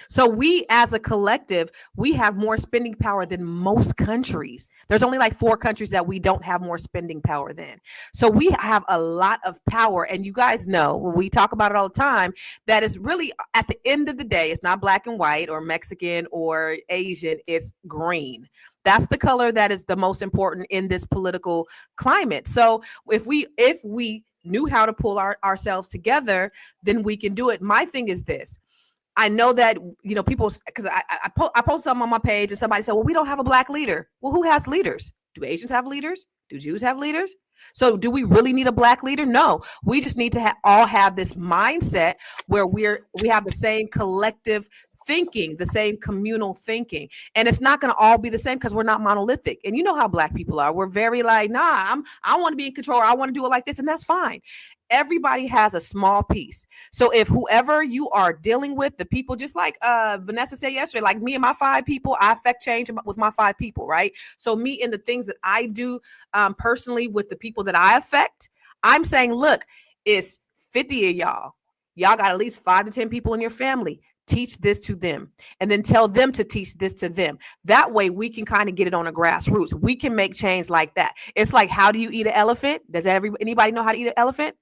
So we, as a collective, we have more spending power than most countries. There's only like 4 countries that we don't have more spending power than. So we have a lot of power. And you guys know, when we talk about it all the time, that is really, at the end of the day, it's not black and white or Mexican or Asian, it's green. That's the color that is the most important in this political climate. So if we knew how to pull ourselves together, then we can do it. My thing is this. I know that, people, because I post something on my page and somebody said, well, we don't have a Black leader. Well, who has leaders? Do Asians have leaders? Do Jews have leaders? So do we really need a Black leader? No, we just need to all have this mindset where we have the same collective thinking, the same communal thinking. And it's not going to all be the same because we're not monolithic. And you know how Black people are. We're very like, I want to be in control. I want to do it like this. And that's fine. Everybody has a small piece. So if whoever you are dealing with, the people, just like Vanessa said yesterday, like me and my 5 people, I affect change with my 5 people, right? So me and the things that I do personally with the people that I affect, I'm saying, look, it's 50 of y'all. Y'all got at least 5 to 10 people in your family. Teach this to them, and then tell them to teach this to them. That way we can kind of get it on a grassroots. We can make change like that. It's like, how do you eat an elephant? Does anybody know how to eat an elephant?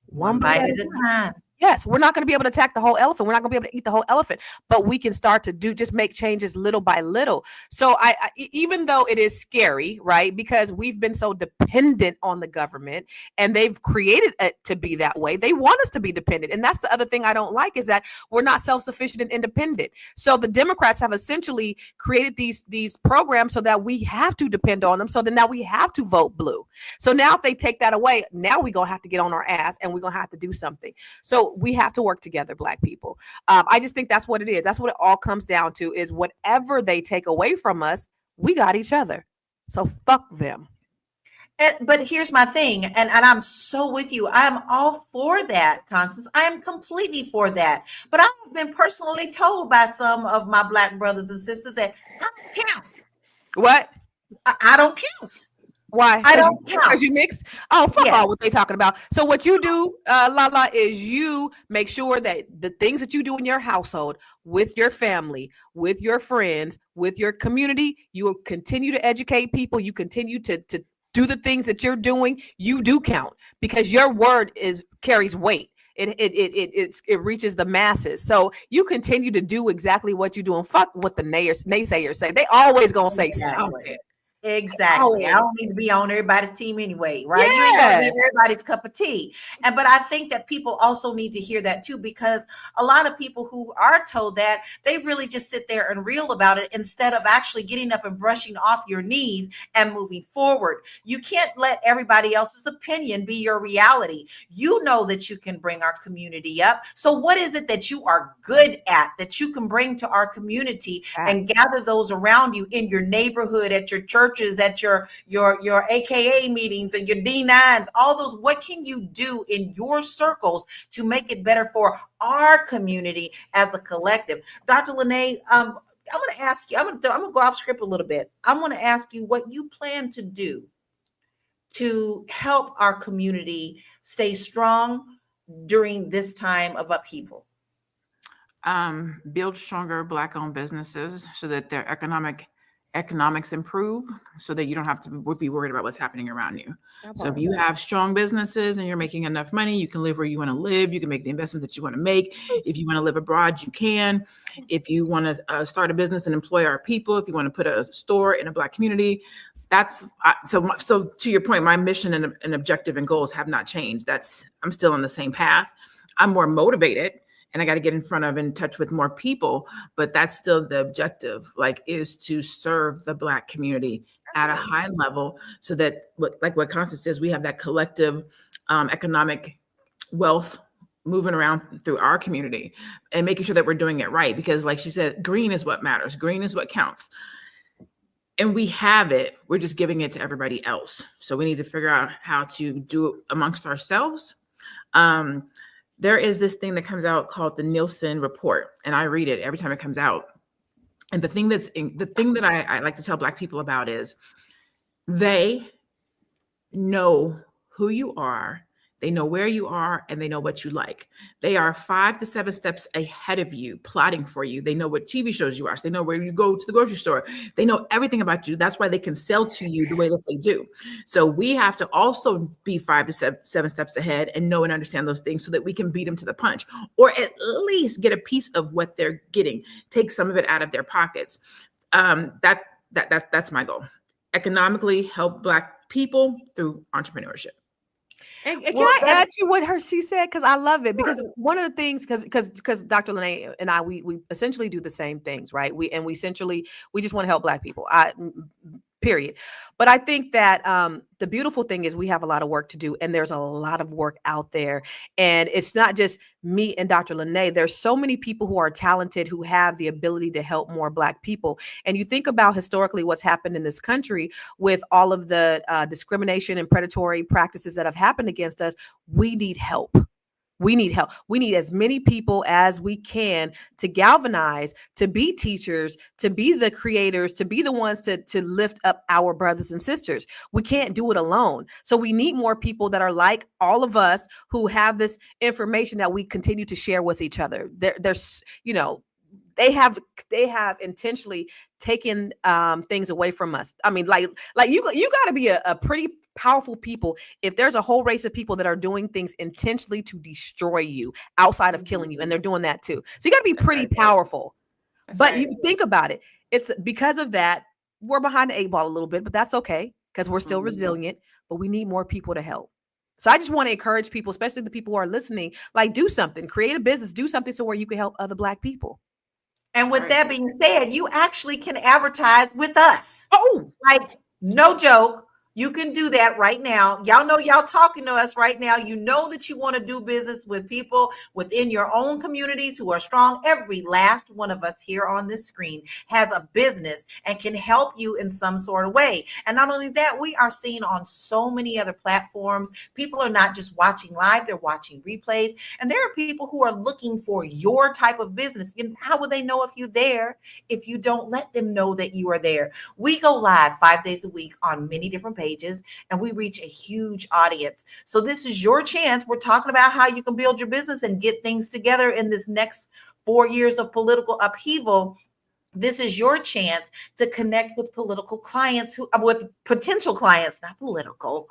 One bite at a time. Yes, we're not going to be able to attack the whole elephant. We're not going to be able to eat the whole elephant, but we can start to just make changes little by little. So even though it is scary, right? Because we've been so dependent on the government and they've created it to be that way. They want us to be dependent. And that's the other thing I don't like is that we're not self-sufficient and independent. So the Democrats have essentially created these programs so that we have to depend on them. So then now we have to vote blue. So now if they take that away, now we're going to have to get on our ass and we're going to have to do something. So we have to work together, Black people. I just think that's what it is. That's what it all comes down to is whatever they take away from us, we got each other. So fuck them. But here's my thing, and I'm so with you. I'm all for that, Constance. I am completely for that. But I've been personally told by some of my Black brothers and sisters that I don't count. What? I don't count. Why? I don't count. Because you mixed? Oh, fuck Yes. all what they talking about. So what you do, Lala, is you make sure that the things that you do in your household, with your family, with your friends, with your community, you will continue to educate people. You continue to do the things that you're doing. You do count because your word carries weight. It reaches the masses. So you continue to do exactly what you do and fuck what the naysayers say. They always gonna say something. Exactly. I don't need to be on everybody's team anyway, right? Yeah. You ain't gonna be everybody's cup of tea. But I think that people also need to hear that too, because a lot of people who are told that, they really just sit there and reel about it instead of actually getting up and brushing off your knees and moving forward. You can't let everybody else's opinion be your reality. You know that you can bring our community up. So what is it that you are good at that you can bring to our community and gather those around you in your neighborhood, at your churches, at your AKA meetings and your D9s, all those? What can you do in your circles to make it better for our community as a collective? Dr. Lene, I'm going to ask you, I'm going to go off script a little bit. I'm going to ask you what you plan to do to help our community stay strong during this time of upheaval. Build stronger Black-owned businesses so that their economics improve, so that you don't have to be worried about what's happening around you. So if you have strong businesses and you're making enough money, you can live where you want to live. You can make the investments that you want to make. If you want to live abroad, you can. If you want to start a business and employ our people, if you want to put a store in a Black community, that's so to your point, my mission and objective and goals have not changed. I'm still on the same path. I'm more motivated and I got to get in front of and touch with more people, but that's still the objective, is to serve the Black community at a high level so that what Constance says, we have that collective economic wealth moving around through our community and making sure that we're doing it right. Because like she said, green is what matters. Green is what counts. And we have it, we're just giving it to everybody else. So we need to figure out how to do it amongst ourselves. There is this thing that comes out called the Nielsen report, and I read it every time it comes out. And the thing that I like to tell Black people about is they know who you are, they know where you are, and they know what you like. They are 5 to 7 steps ahead of you, plotting for you. They know what TV shows you watch. They know where you go to the grocery store. They know everything about you. That's why they can sell to you the way that they do. So we have to also be 5 to 7 steps ahead and know and understand those things so that we can beat them to the punch, or at least get a piece of what they're getting, take some of it out of their pockets. That's my goal. Economically help Black people through entrepreneurship. And can I add to what she said? Because I love it. Because one of the things, because Dr. Lene and I, we essentially do the same things, right? We essentially just want to help Black people. Period. But I think that the beautiful thing is we have a lot of work to do, and there's a lot of work out there. And it's not just me and Dr. Lene. There's so many people who are talented, who have the ability to help more Black people. And you think about historically what's happened in this country with all of the discrimination and predatory practices that have happened against us. We need help. We need help. We need as many people as we can to galvanize, to be teachers, to be the creators, to be the ones to lift up our brothers and sisters. We can't do it alone. So we need more people that are like all of us, who have this information that we continue to share with each other. There's, They have intentionally taken things away from us. I mean, like you got to be a pretty powerful people if there's a whole race of people that are doing things intentionally to destroy you outside of killing you, and they're doing that too. So you got to be pretty powerful. But you think about it, it's because of that we're behind the 8 ball a little bit, but that's okay because we're still resilient. But we need more people to help. So I just want to encourage people, especially the people who are listening, like do something, create a business, do something so where you can help other Black people. And with that being said, you actually can advertise with us. Oh, like, no joke. You can do that right now. Y'all know y'all talking to us right now. You know that you want to do business with people within your own communities who are strong. Every last one of us here on this screen has a business and can help you in some sort of way. And not only that, we are seen on so many other platforms. People are not just watching live, they're watching replays. And there are people who are looking for your type of business. How will they know if you're there if you don't let them know that you are there? We go live 5 days a week on many different pages, and we reach a huge audience. So this is your chance. We're talking about how you can build your business and get things together in this next 4 years of political upheaval. This is your chance to connect with political clients with potential clients, not political,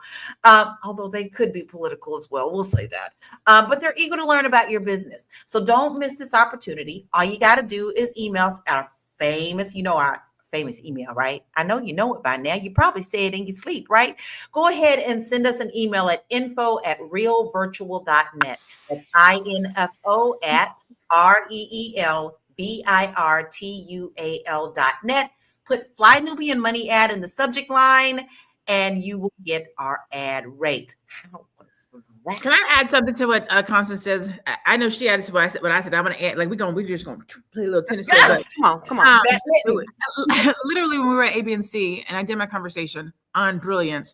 although they could be political as well. We'll say that. But they're eager to learn about your business. So don't miss this opportunity. All you got to do is email us our famous email, right? I know you know it by now. You probably say it in your sleep, right? Go ahead and send us an email at info@realvirtual.net. That's info@REELVIRTUAL.net. Put Fly Nubian Money ad in the subject line, and you will get our ad rate. How was that? Can I add something to what Constance says? I know she added to what I said. I'm going to add, like we're just going to play a little tennis. Yes. Come on. Literally, when we were at ABC and I did my conversation on brilliance,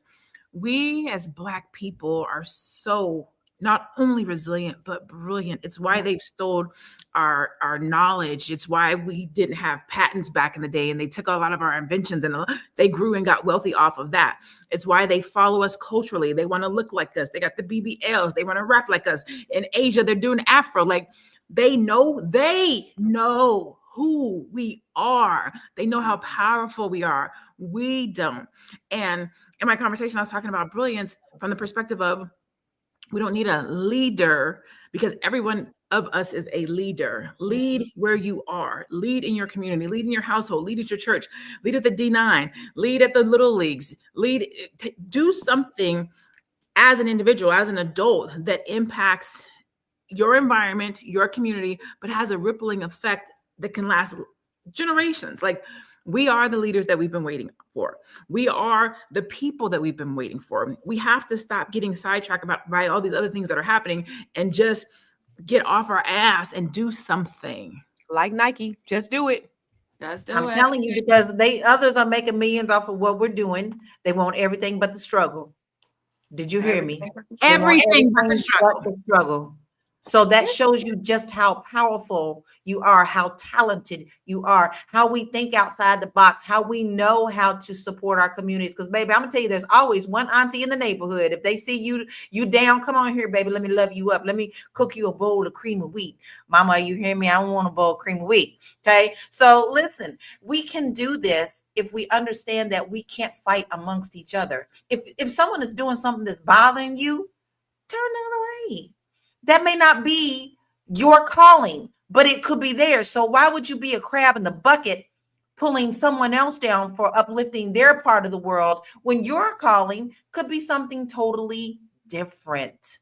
we as Black people are so not only resilient, but brilliant. It's why they've stolen our knowledge. It's why we didn't have patents back in the day, and they took a lot of our inventions and they grew and got wealthy off of that. It's why they follow us culturally. They want to look like us. They got the BBLs. They want to rap like us. In Asia, they're doing Afro. Like they know who we are. They know how powerful we are. We don't. And in my conversation, I was talking about brilliance from the perspective of we don't need a leader because everyone of us is a leader. Lead where you are. Lead in your community. Lead in your household. Lead at your church. Lead at the D9. Lead at the little leagues. Do something as an individual, as an adult that impacts your environment, your community, but has a rippling effect that can last generations. Like we are the leaders that we've been waiting for. We are the people that we've been waiting for. We have to stop getting sidetracked by all these other things that are happening and just get off our ass and do something. Like Nike, just do it. I'm telling you, because others are making millions off of what we're doing. They want everything but the struggle. Did you hear me? Everything but the struggle. So that shows you just how powerful you are, how talented you are, how we think outside the box, how we know how to support our communities. Because, baby, I'm going to tell you, there's always one auntie in the neighborhood. If they see you down, come on here, baby. Let me love you up. Let me cook you a bowl of cream of wheat. Mama, you hear me? I don't want a bowl of cream of wheat. Okay? So, listen, we can do this if we understand that we can't fight amongst each other. If someone is doing something that's bothering you, turn the other way. That may not be your calling, but it could be theirs. So why would you be a crab in the bucket pulling someone else down for uplifting their part of the world when your calling could be something totally different?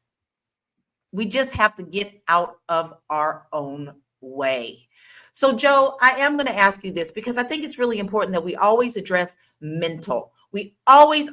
We just have to get out of our own way. So, Joe, I am going to ask you this because I think it's really important that we always address mental. We always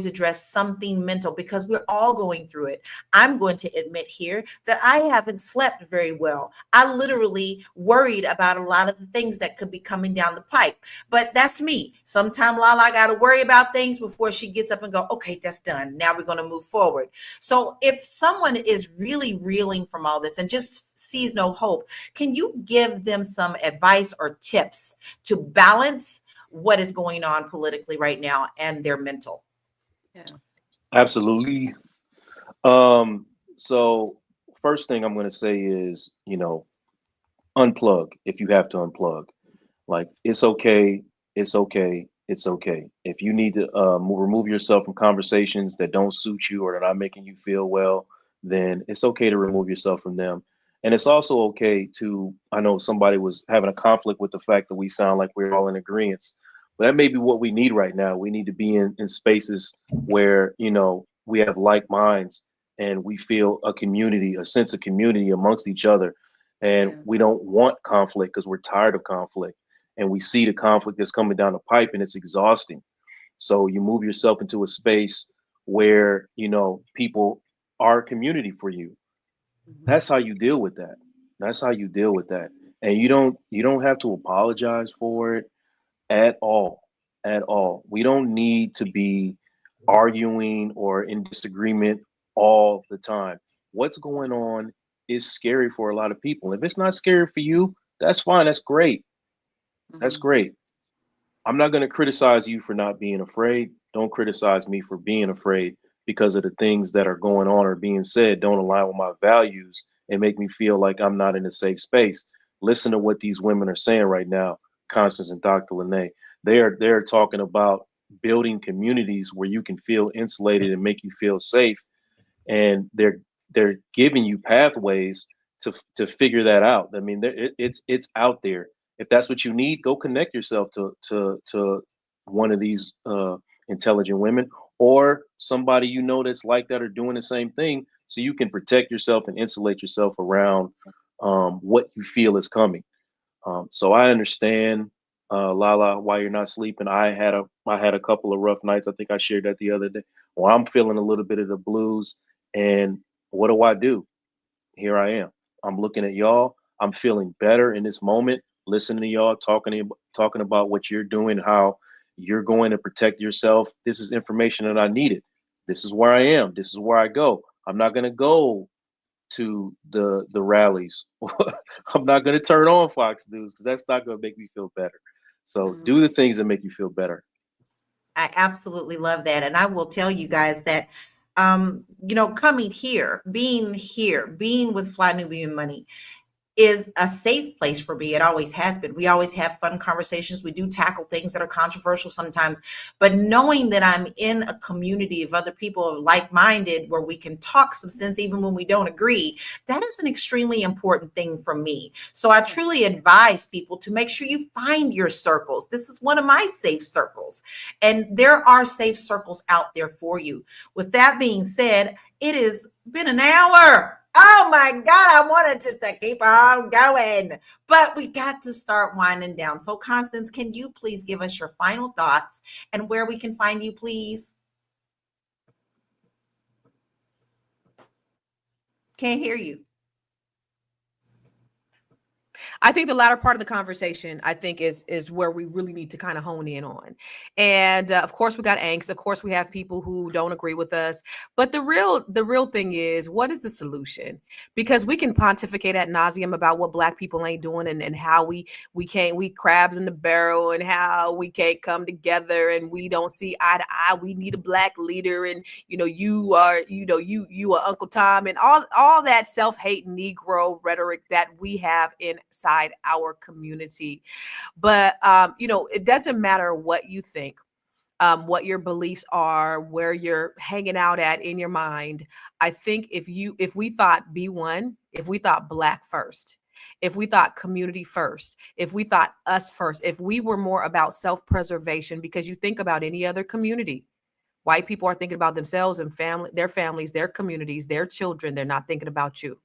address something mental because we're all going through it. I'm going to admit here that I haven't slept very well. I literally worried about a lot of the things that could be coming down the pipe, but that's me. Sometimes Lala got to worry about things before she gets up and go, okay, that's done. Now we're going to move forward. So if someone is really reeling from all this and just sees no hope, can you give them some advice or tips to balance what is going on politically right now and their mental? Yeah, absolutely. So first thing I'm going to say is, unplug if you have to unplug. Like, it's okay, it's okay, it's okay. If you need to remove yourself from conversations that don't suit you or that are not making you feel well, then it's okay to remove yourself from them. And it's also okay to, I know somebody was having a conflict with the fact that we sound like we're all in agreement, but that may be what we need right now. We need to be in spaces where, we have like minds and we feel a community, a sense of community amongst each other. And Yeah. we don't want conflict because we're tired of conflict, and we see the conflict that's coming down the pipe and it's exhausting. So you move yourself into a space where, people are a community for you. That's how you deal with that. That's how you deal with that. And you don't have to apologize for it at all. At all. We don't need to be arguing or in disagreement all the time. What's going on is scary for a lot of people. If it's not scary for you, that's fine. That's great. That's Mhm. great. I'm not going to criticize you for not being afraid. Don't criticize me for being afraid because of the things that are going on or being said don't align with my values and make me feel like I'm not in a safe space. Listen to what these women are saying right now, Constance and Dr. Lene. They're talking about building communities where you can feel insulated and make you feel safe, and they're giving you pathways to figure that out. I mean, it's out there. If that's what you need, go connect yourself to one of these intelligent women or somebody that's like that or doing the same thing, so you can protect yourself and insulate yourself around what you feel is coming. So I understand, Lala, why you're not sleeping. I had a couple of rough nights. I think I shared that the other day. Well, I'm feeling a little bit of the blues, and what do I do? Here I am. I'm looking at y'all. I'm feeling better in this moment, listening to y'all talking about what you're doing, how you're going to protect yourself. This is information that I needed. This is where I am. This is where I go. I'm not gonna go to the rallies. I'm not going to turn on Fox News because that's not going to make me feel better. So Mhm. do the things that make you feel better. I absolutely love that. And I will tell you guys that, coming here, being with Fly Nubian Money is a safe place for me. It always has been. We always have fun conversations. We do tackle things that are controversial sometimes, but knowing that I'm in a community of other people like-minded where we can talk some sense even when we don't agree, that is an extremely important thing for me. So I truly advise people to make sure you find your circles. This is one of my safe circles, and there are safe circles out there for you. With that being said, it has been an hour. Oh my God, I wanted just to keep on going, but we got to start winding down. So, Constance, can you please give us your final thoughts and where we can find you, please? Can't hear you. I think the latter part of the conversation, I think, is where we really need to kind of hone in on. And of course, we got angst. Of course, we have people who don't agree with us. But the real thing is, what is the solution? Because we can pontificate ad nauseum about what Black people ain't doing, and how we crabs in the barrel, and how we can't come together, and we don't see eye to eye. We need a Black leader, and you are Uncle Tom, and all that self-hate Negro rhetoric that we have inside our community. But it doesn't matter what you think, what your beliefs are, where you're hanging out at in your mind. I think if we thought B1, if we thought Black first, if we thought community first, if we thought us first, if we were more about self-preservation, because you think about any other community, white people are thinking about themselves and their families, their communities, their children. They're not thinking about you.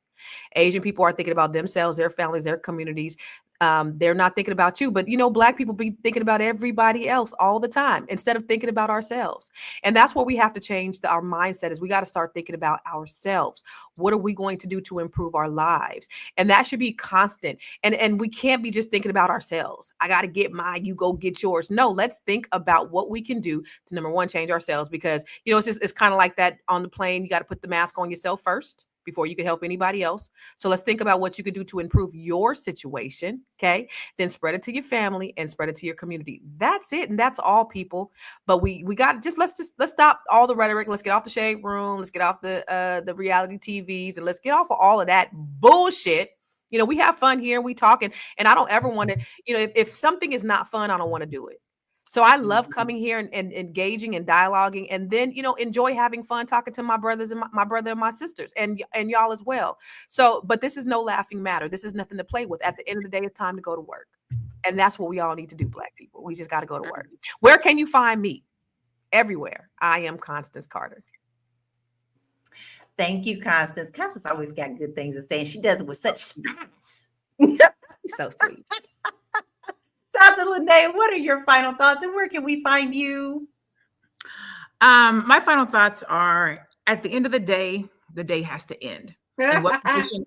Asian people are thinking about themselves, their families, their communities. They're not thinking about you, but Black people be thinking about everybody else all the time instead of thinking about ourselves. And that's what we have to change. Our mindset is we got to start thinking about ourselves. What are we going to do to improve our lives? And that should be constant. And we can't be just thinking about ourselves. I got to get mine. You go get yours. No, let's think about what we can do to, number one, change ourselves, because it's kind of like that on the plane. You got to put the mask on yourself first before you can help anybody else. So let's think about what you could do to improve your situation. Okay. Then spread it to your family and spread it to your community. That's it. And that's all, people. But we got let's stop all the rhetoric. Let's get off the shade room. Let's get off the reality TVs, and let's get off of all of that bullshit You know, we have fun here, we talk, and I don't ever want to, you know, if something is not fun, I don't want to do it. So I love coming here and engaging and dialoguing, and then, you know, enjoy having fun talking to my brothers and my brother and my sisters and y'all as well. So, but this is no laughing matter. This is nothing to play with. At the end of the day, it's time to go to work. And that's what we all need to do, Black people. We just got to go to work. Where can you find me? Everywhere. I am Constance Carter. Thank you, Constance. Constance always got good things to say, and she does it with such spice. So sweet. Dr. Lene, what are your final thoughts, and where can we find you? My final thoughts are, at the end of the day has to end. And what position,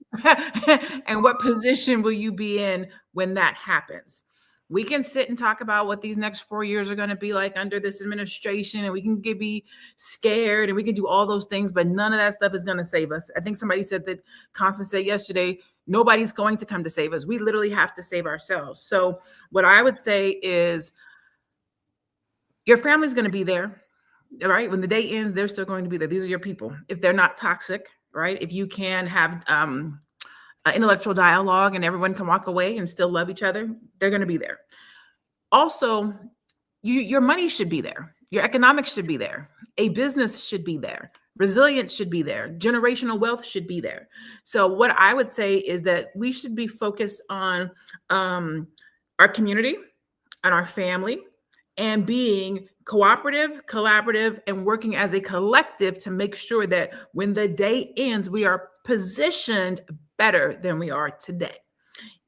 and what position will you be in when that happens? We can sit and talk about what these next 4 years are going to be like under this administration, and we can be scared, and we can do all those things, but none of that stuff is going to save us. I think somebody said that, Constance said yesterday, nobody's going to come to save us. We literally have to save ourselves. So what I would say is, your family's going to be there, right? When the day ends, they're still going to be there. These are your people. If they're not toxic, right? If you can have intellectual dialogue and everyone can walk away and still love each other, they're going to be there. Also, your money should be there. Your economics should be there. A business should be there. Resilience should be there. Generational wealth should be there. So what I would say is that we should be focused on our community and our family, and being cooperative, collaborative, and working as a collective to make sure that when the day ends, we are positioned better than we are today.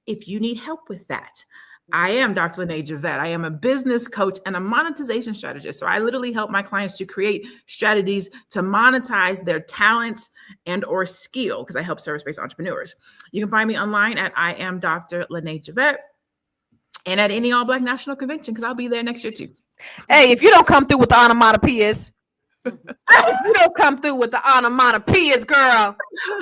If you need help with that, I am Dr. Lene Javette. I am a business coach and a monetization strategist. So I literally help my clients to create strategies to monetize their talents and or skill, because I help service-based entrepreneurs. You can find me online at I am Dr. Lene Javette, and at any All Black National Convention, because I'll be there next year too. Hey, if you don't come through with the onomatopoeias, if you don't come through with the onomatopoeias, girl,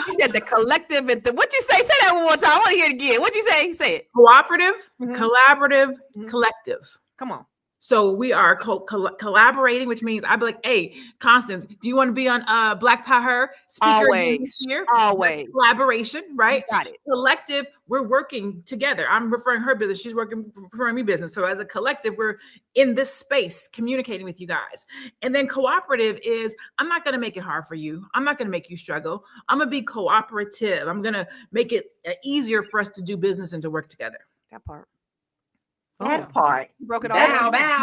you said the collective and what'd you say? Say that one more time. I want to hear it again. What'd you say? Say it. Cooperative, collaborative, collective. Come on. So we are collaborating, which means I'd be like, hey, Constance, do you want to be on Black Power speaker this year? Always. Collaboration, right? Got it. Collective, we're working together. I'm referring her business. She's referring me business. So as a collective, we're in this space communicating with you guys. And then cooperative is, I'm not going to make it hard for you. I'm not going to make you struggle. I'm going to be cooperative. I'm going to make it easier for us to do business and to work together. That part. That part. You broke it all.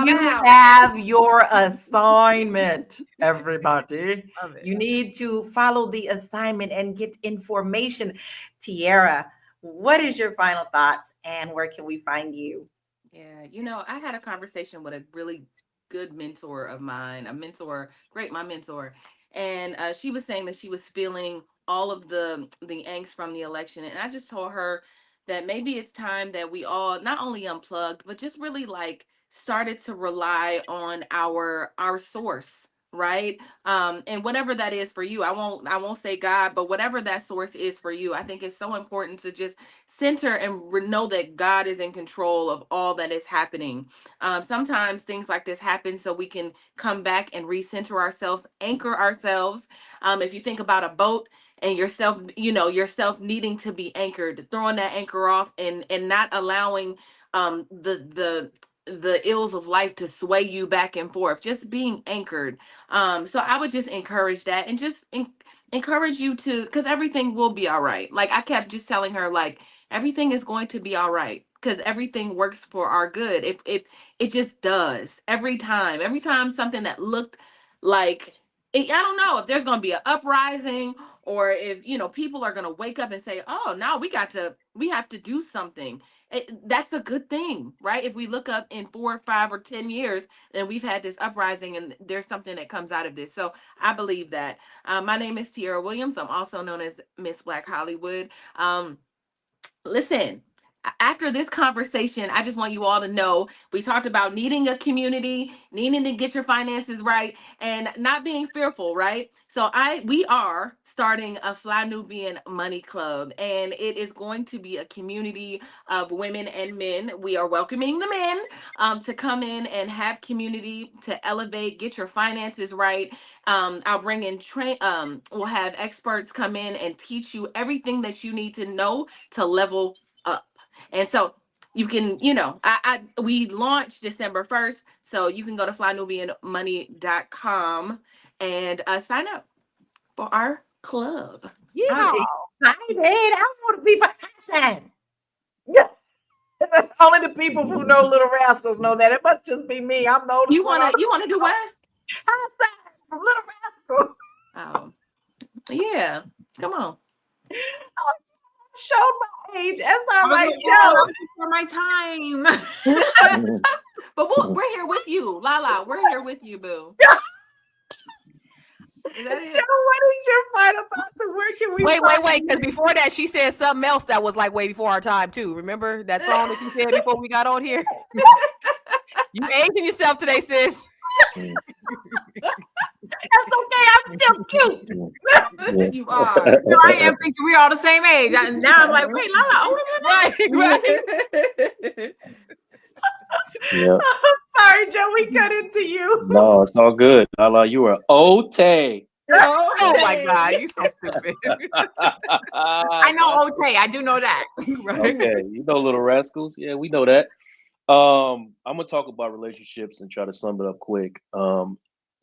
You have your assignment, everybody. You need to follow the assignment and get information. Tiara, what is your final thoughts, and where can we find you? Yeah, you know, I had a conversation with a really good mentor of mine, my mentor. And she was saying that she was feeling all of the angst from the election. And I just told her that maybe it's time that we all not only unplugged, but just really like started to rely on our source, right? And whatever that is for you, I won't say God, but whatever that source is for you, I think it's so important to just center and know that God is in control of all that is happening. Sometimes things like this happen so we can come back and recenter ourselves, anchor ourselves. If you think about a boat and yourself needing to be anchored, throwing that anchor off and not allowing the ills of life to sway you back and forth, just being anchored. So I would just encourage that, and just encourage you to, because everything will be all right. Like I kept just telling her, like, everything is going to be all right, because everything works for our good. If it just does. Every time something that looked like I don't know if there's going to be an uprising, or if people are going to wake up and say, oh, now we have to do something. That's a good thing, right? If we look up in 4 or 5 or 10 years and we've had this uprising and there's something that comes out of this. So I believe that. My name is Tiara Williams. I'm also known as Miss Black Hollywood. Listen, after this conversation, I just want you all to know we talked about needing a community, needing to get your finances right, and not being fearful, right? So we are starting a Fly Nubian Money Club, and it is going to be a community of women and men. We are welcoming the men to come in and have community to elevate, get your finances right. I'll bring in we'll have experts come in and teach you everything that you need to know to level up. And so you can, we launched December 1st. So you can go to flynubianmoney.com and sign up for our club. I'm Yeehaw. excited. I want to be Hassan. Only the people who know Little Rascals know that. It must just be me. I'm the oldest You one. wanna do what? Hassan from Little Rascals. Oh, yeah. Come on. Showed my age. As I'm like, Joe, Joe. for my time. But we're here with you, Lala. We're here with you, boo. Is that it? Joe, what is your final thoughts? And where can we Wait, find because before that, she said something else that was like way before our time too. Remember that song that you said before we got on here? You aging yourself today, sis. That's okay. I'm still cute. You are. Here I am thinking we're all the same age. And now I'm like, wait, Lala, older than that? Right. Yeah. Sorry, Joe. We cut into you. No, it's all good. Lala, you are Ote. Oh my God, you so stupid. I know Ote. I do know that. Okay, you know Little Rascals. Yeah, we know that. I'm gonna talk about relationships and try to sum it up quick.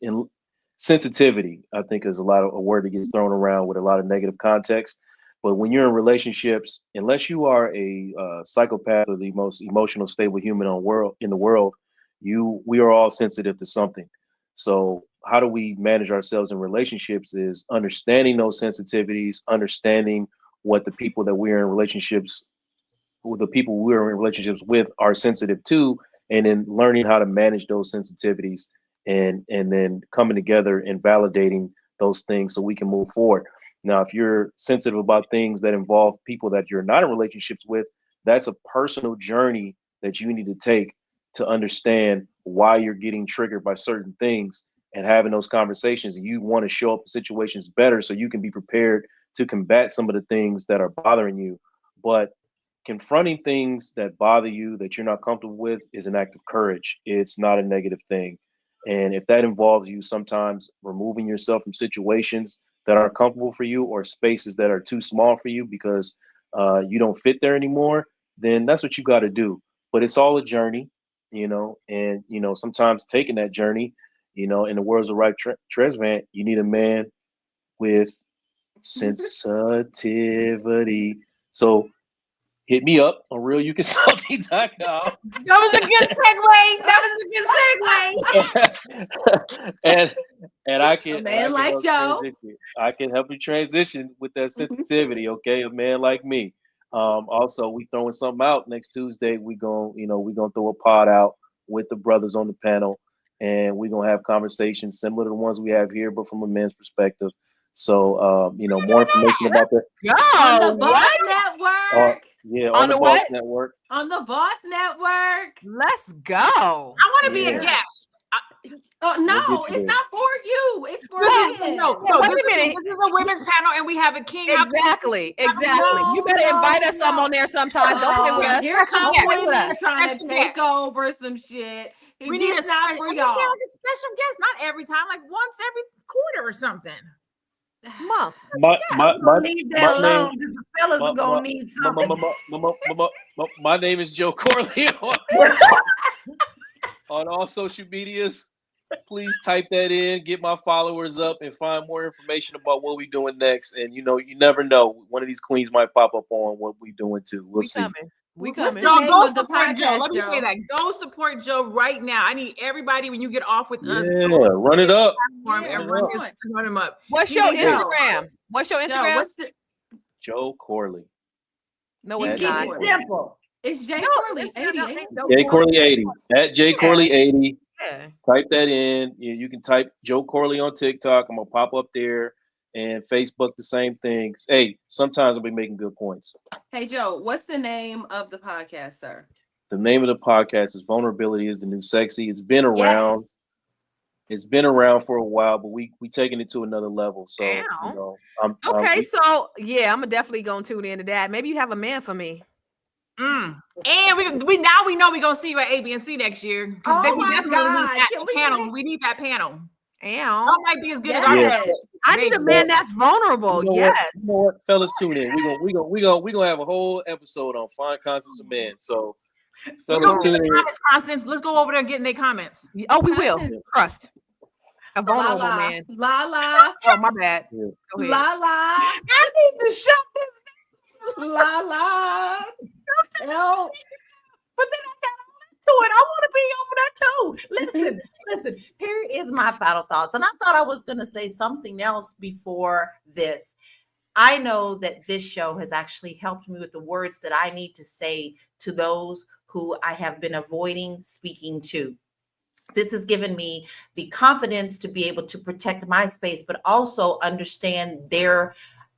In sensitivity, I think is a word that gets thrown around with a lot of negative context. But when you're in relationships, unless you are a psychopath or the most emotional, stable human in the world, we are all sensitive to something. So how do we manage ourselves in relationships is understanding those sensitivities, understanding what the people that we're in relationships with are sensitive to, and then learning how to manage those sensitivities and then coming together and validating those things so we can move forward. Now, if you're sensitive about things that involve people that you're not in relationships with, that's a personal journey that you need to take to understand why you're getting triggered by certain things and having those conversations. And you want to show up in situations better so you can be prepared to combat some of the things that are bothering you. But confronting things that bother you that you're not comfortable with is an act of courage. It's not a negative thing. And if that involves you sometimes removing yourself from situations that aren't comfortable for you or spaces that are too small for you because you don't fit there anymore, then that's what you got to do. But it's all a journey, and, sometimes taking that journey, in the words of Right Tresvant, you need a man with sensitivity. So hit me up on realuconsulting.com. That was a good segue. and I can, A man like Joe. I can help you transition with that sensitivity. Okay, a man like me. Also, we throwing something out next Tuesday. We gonna throw a pod out with the brothers on the panel, and we're gonna have conversations similar to the ones we have here, but from a man's perspective. So, more information about that. On the Boss Network. On the Boss Network. On the Boss Network. Let's go. I want to be a guest. No, it's not for you. It's for men. No, Wait a minute. This is a women's panel, and we have a king. Exactly. You better invite us some on there sometime. Don't play with us. Here comes women women trying to take over some shit. We need a not for like y'all. a special guest, not every time, like once every quarter or something. Month. Leave that alone because the fellas are gonna need something. My name is Joe Corley on all social medias. Please type that in, get my followers up, and find more information about what we're doing next. And you never know, one of these queens might pop up on what we're doing too. We'll see. We coming. Go support Joe. Let me say that. Go support Joe right now. I need everybody when you get off with us. Yeah, run it up. Run him up. What's your Instagram? What's your Instagram? Joe Corley. No, it's Keep not. it simple. It's J Corley 80. J Corley 80 at J Corley 80. Yeah. Type that in. You can type Joe Corley on TikTok. I'm gonna pop up there, and Facebook the same things. Hey, sometimes I'll be making good points. Hey, Joe, what's the name of the podcast, sir? The name of the podcast is Vulnerability is the New Sexy. It's been around. Yes. It's been around for a while, but we taking it to another level. So, Ow. you know, Okay, so yeah, I'm definitely gonna tune into that. Maybe you have a man for me. And we now we know we're gonna see you at ABC next year. Oh Baby, my definitely need God. that Can we panel. get- We need that panel. Ow. That might be as good Yes. as I need a man that's vulnerable. you know Yes. What? You know what, fellas, tune in. We gonna have a whole episode on fine concepts of men. So, fellas, tune in. Comments, Constance. Let's go over there and get in their comments. Oh, we will. Constance. Trust. A vulnerable La, man. La la. Oh, my bad. Yeah. Go ahead. La la. I need to shut this. La la. Help. But then I got all into it. I want to be over there too. Listen, here is my final thoughts. And I thought I was going to say something else before this. I know that this show has actually helped me with the words that I need to say to those who I have been avoiding speaking to. This has given me the confidence to be able to protect my space, but also understand their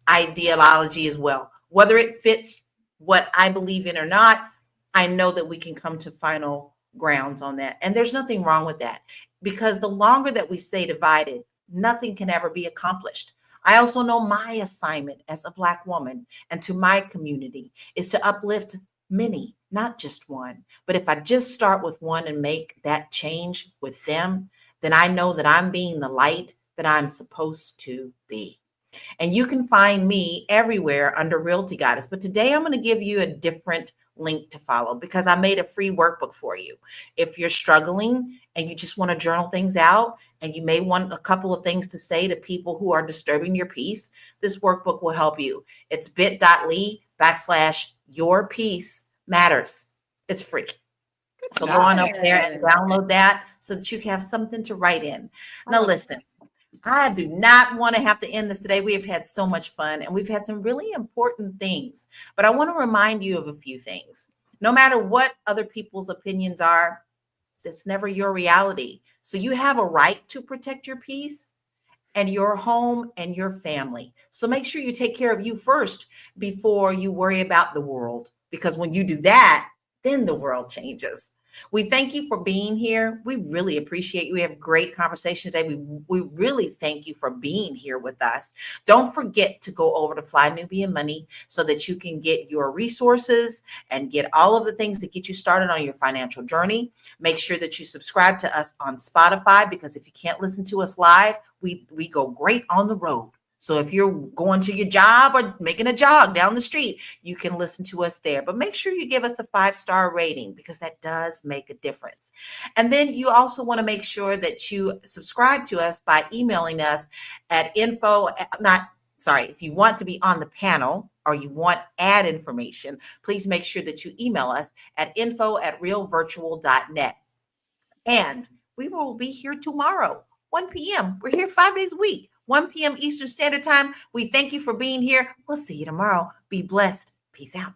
ideology as well. Whether it fits what I believe in or not, I know that we can come to final grounds on that. And there's nothing wrong with that, because the longer that we stay divided, nothing can ever be accomplished. I also know my assignment as a Black woman and to my community is to uplift many, not just one. But if I just start with one and make that change with them, then I know that I'm being the light that I'm supposed to be. And you can find me everywhere under Realty Goddess. But today I'm going to give you a different link to follow, because I made a free workbook for you. If you're struggling and you just want to journal things out, and you may want a couple of things to say to people who are disturbing your peace, this workbook will help you. It's bit.ly/your peace matters. It's free. So go on up there and download that so that you can have something to write in. Now, listen, I do not want to have to end this today. We have had so much fun and we've had some really important things, but I want to remind you of a few things. No matter what other people's opinions are, that's never your reality. So you have a right to protect your peace and your home and your family. So make sure you take care of you first before you worry about the world, because when you do that, then the world changes. We thank you for being here. We really appreciate you. We have great conversation today. We really thank you for being here with us. Don't forget to go over to Fly Nubian Money so that you can get your resources and get all of the things that get you started on your financial journey. Make sure that you subscribe to us on Spotify, because if you can't listen to us live, we go great on the road. So if you're going to your job or making a jog down the street, you can listen to us there. But make sure you give us a 5-star rating, because that does make a difference. And then you also want to make sure that you subscribe to us by emailing us at if you want to be on the panel or you want ad information, please make sure that you email us at info@realvirtual.net. And we will be here tomorrow, 1 p.m. We're here 5 days a week. 1 p.m. Eastern Standard Time. We thank you for being here. We'll see you tomorrow. Be blessed. Peace out.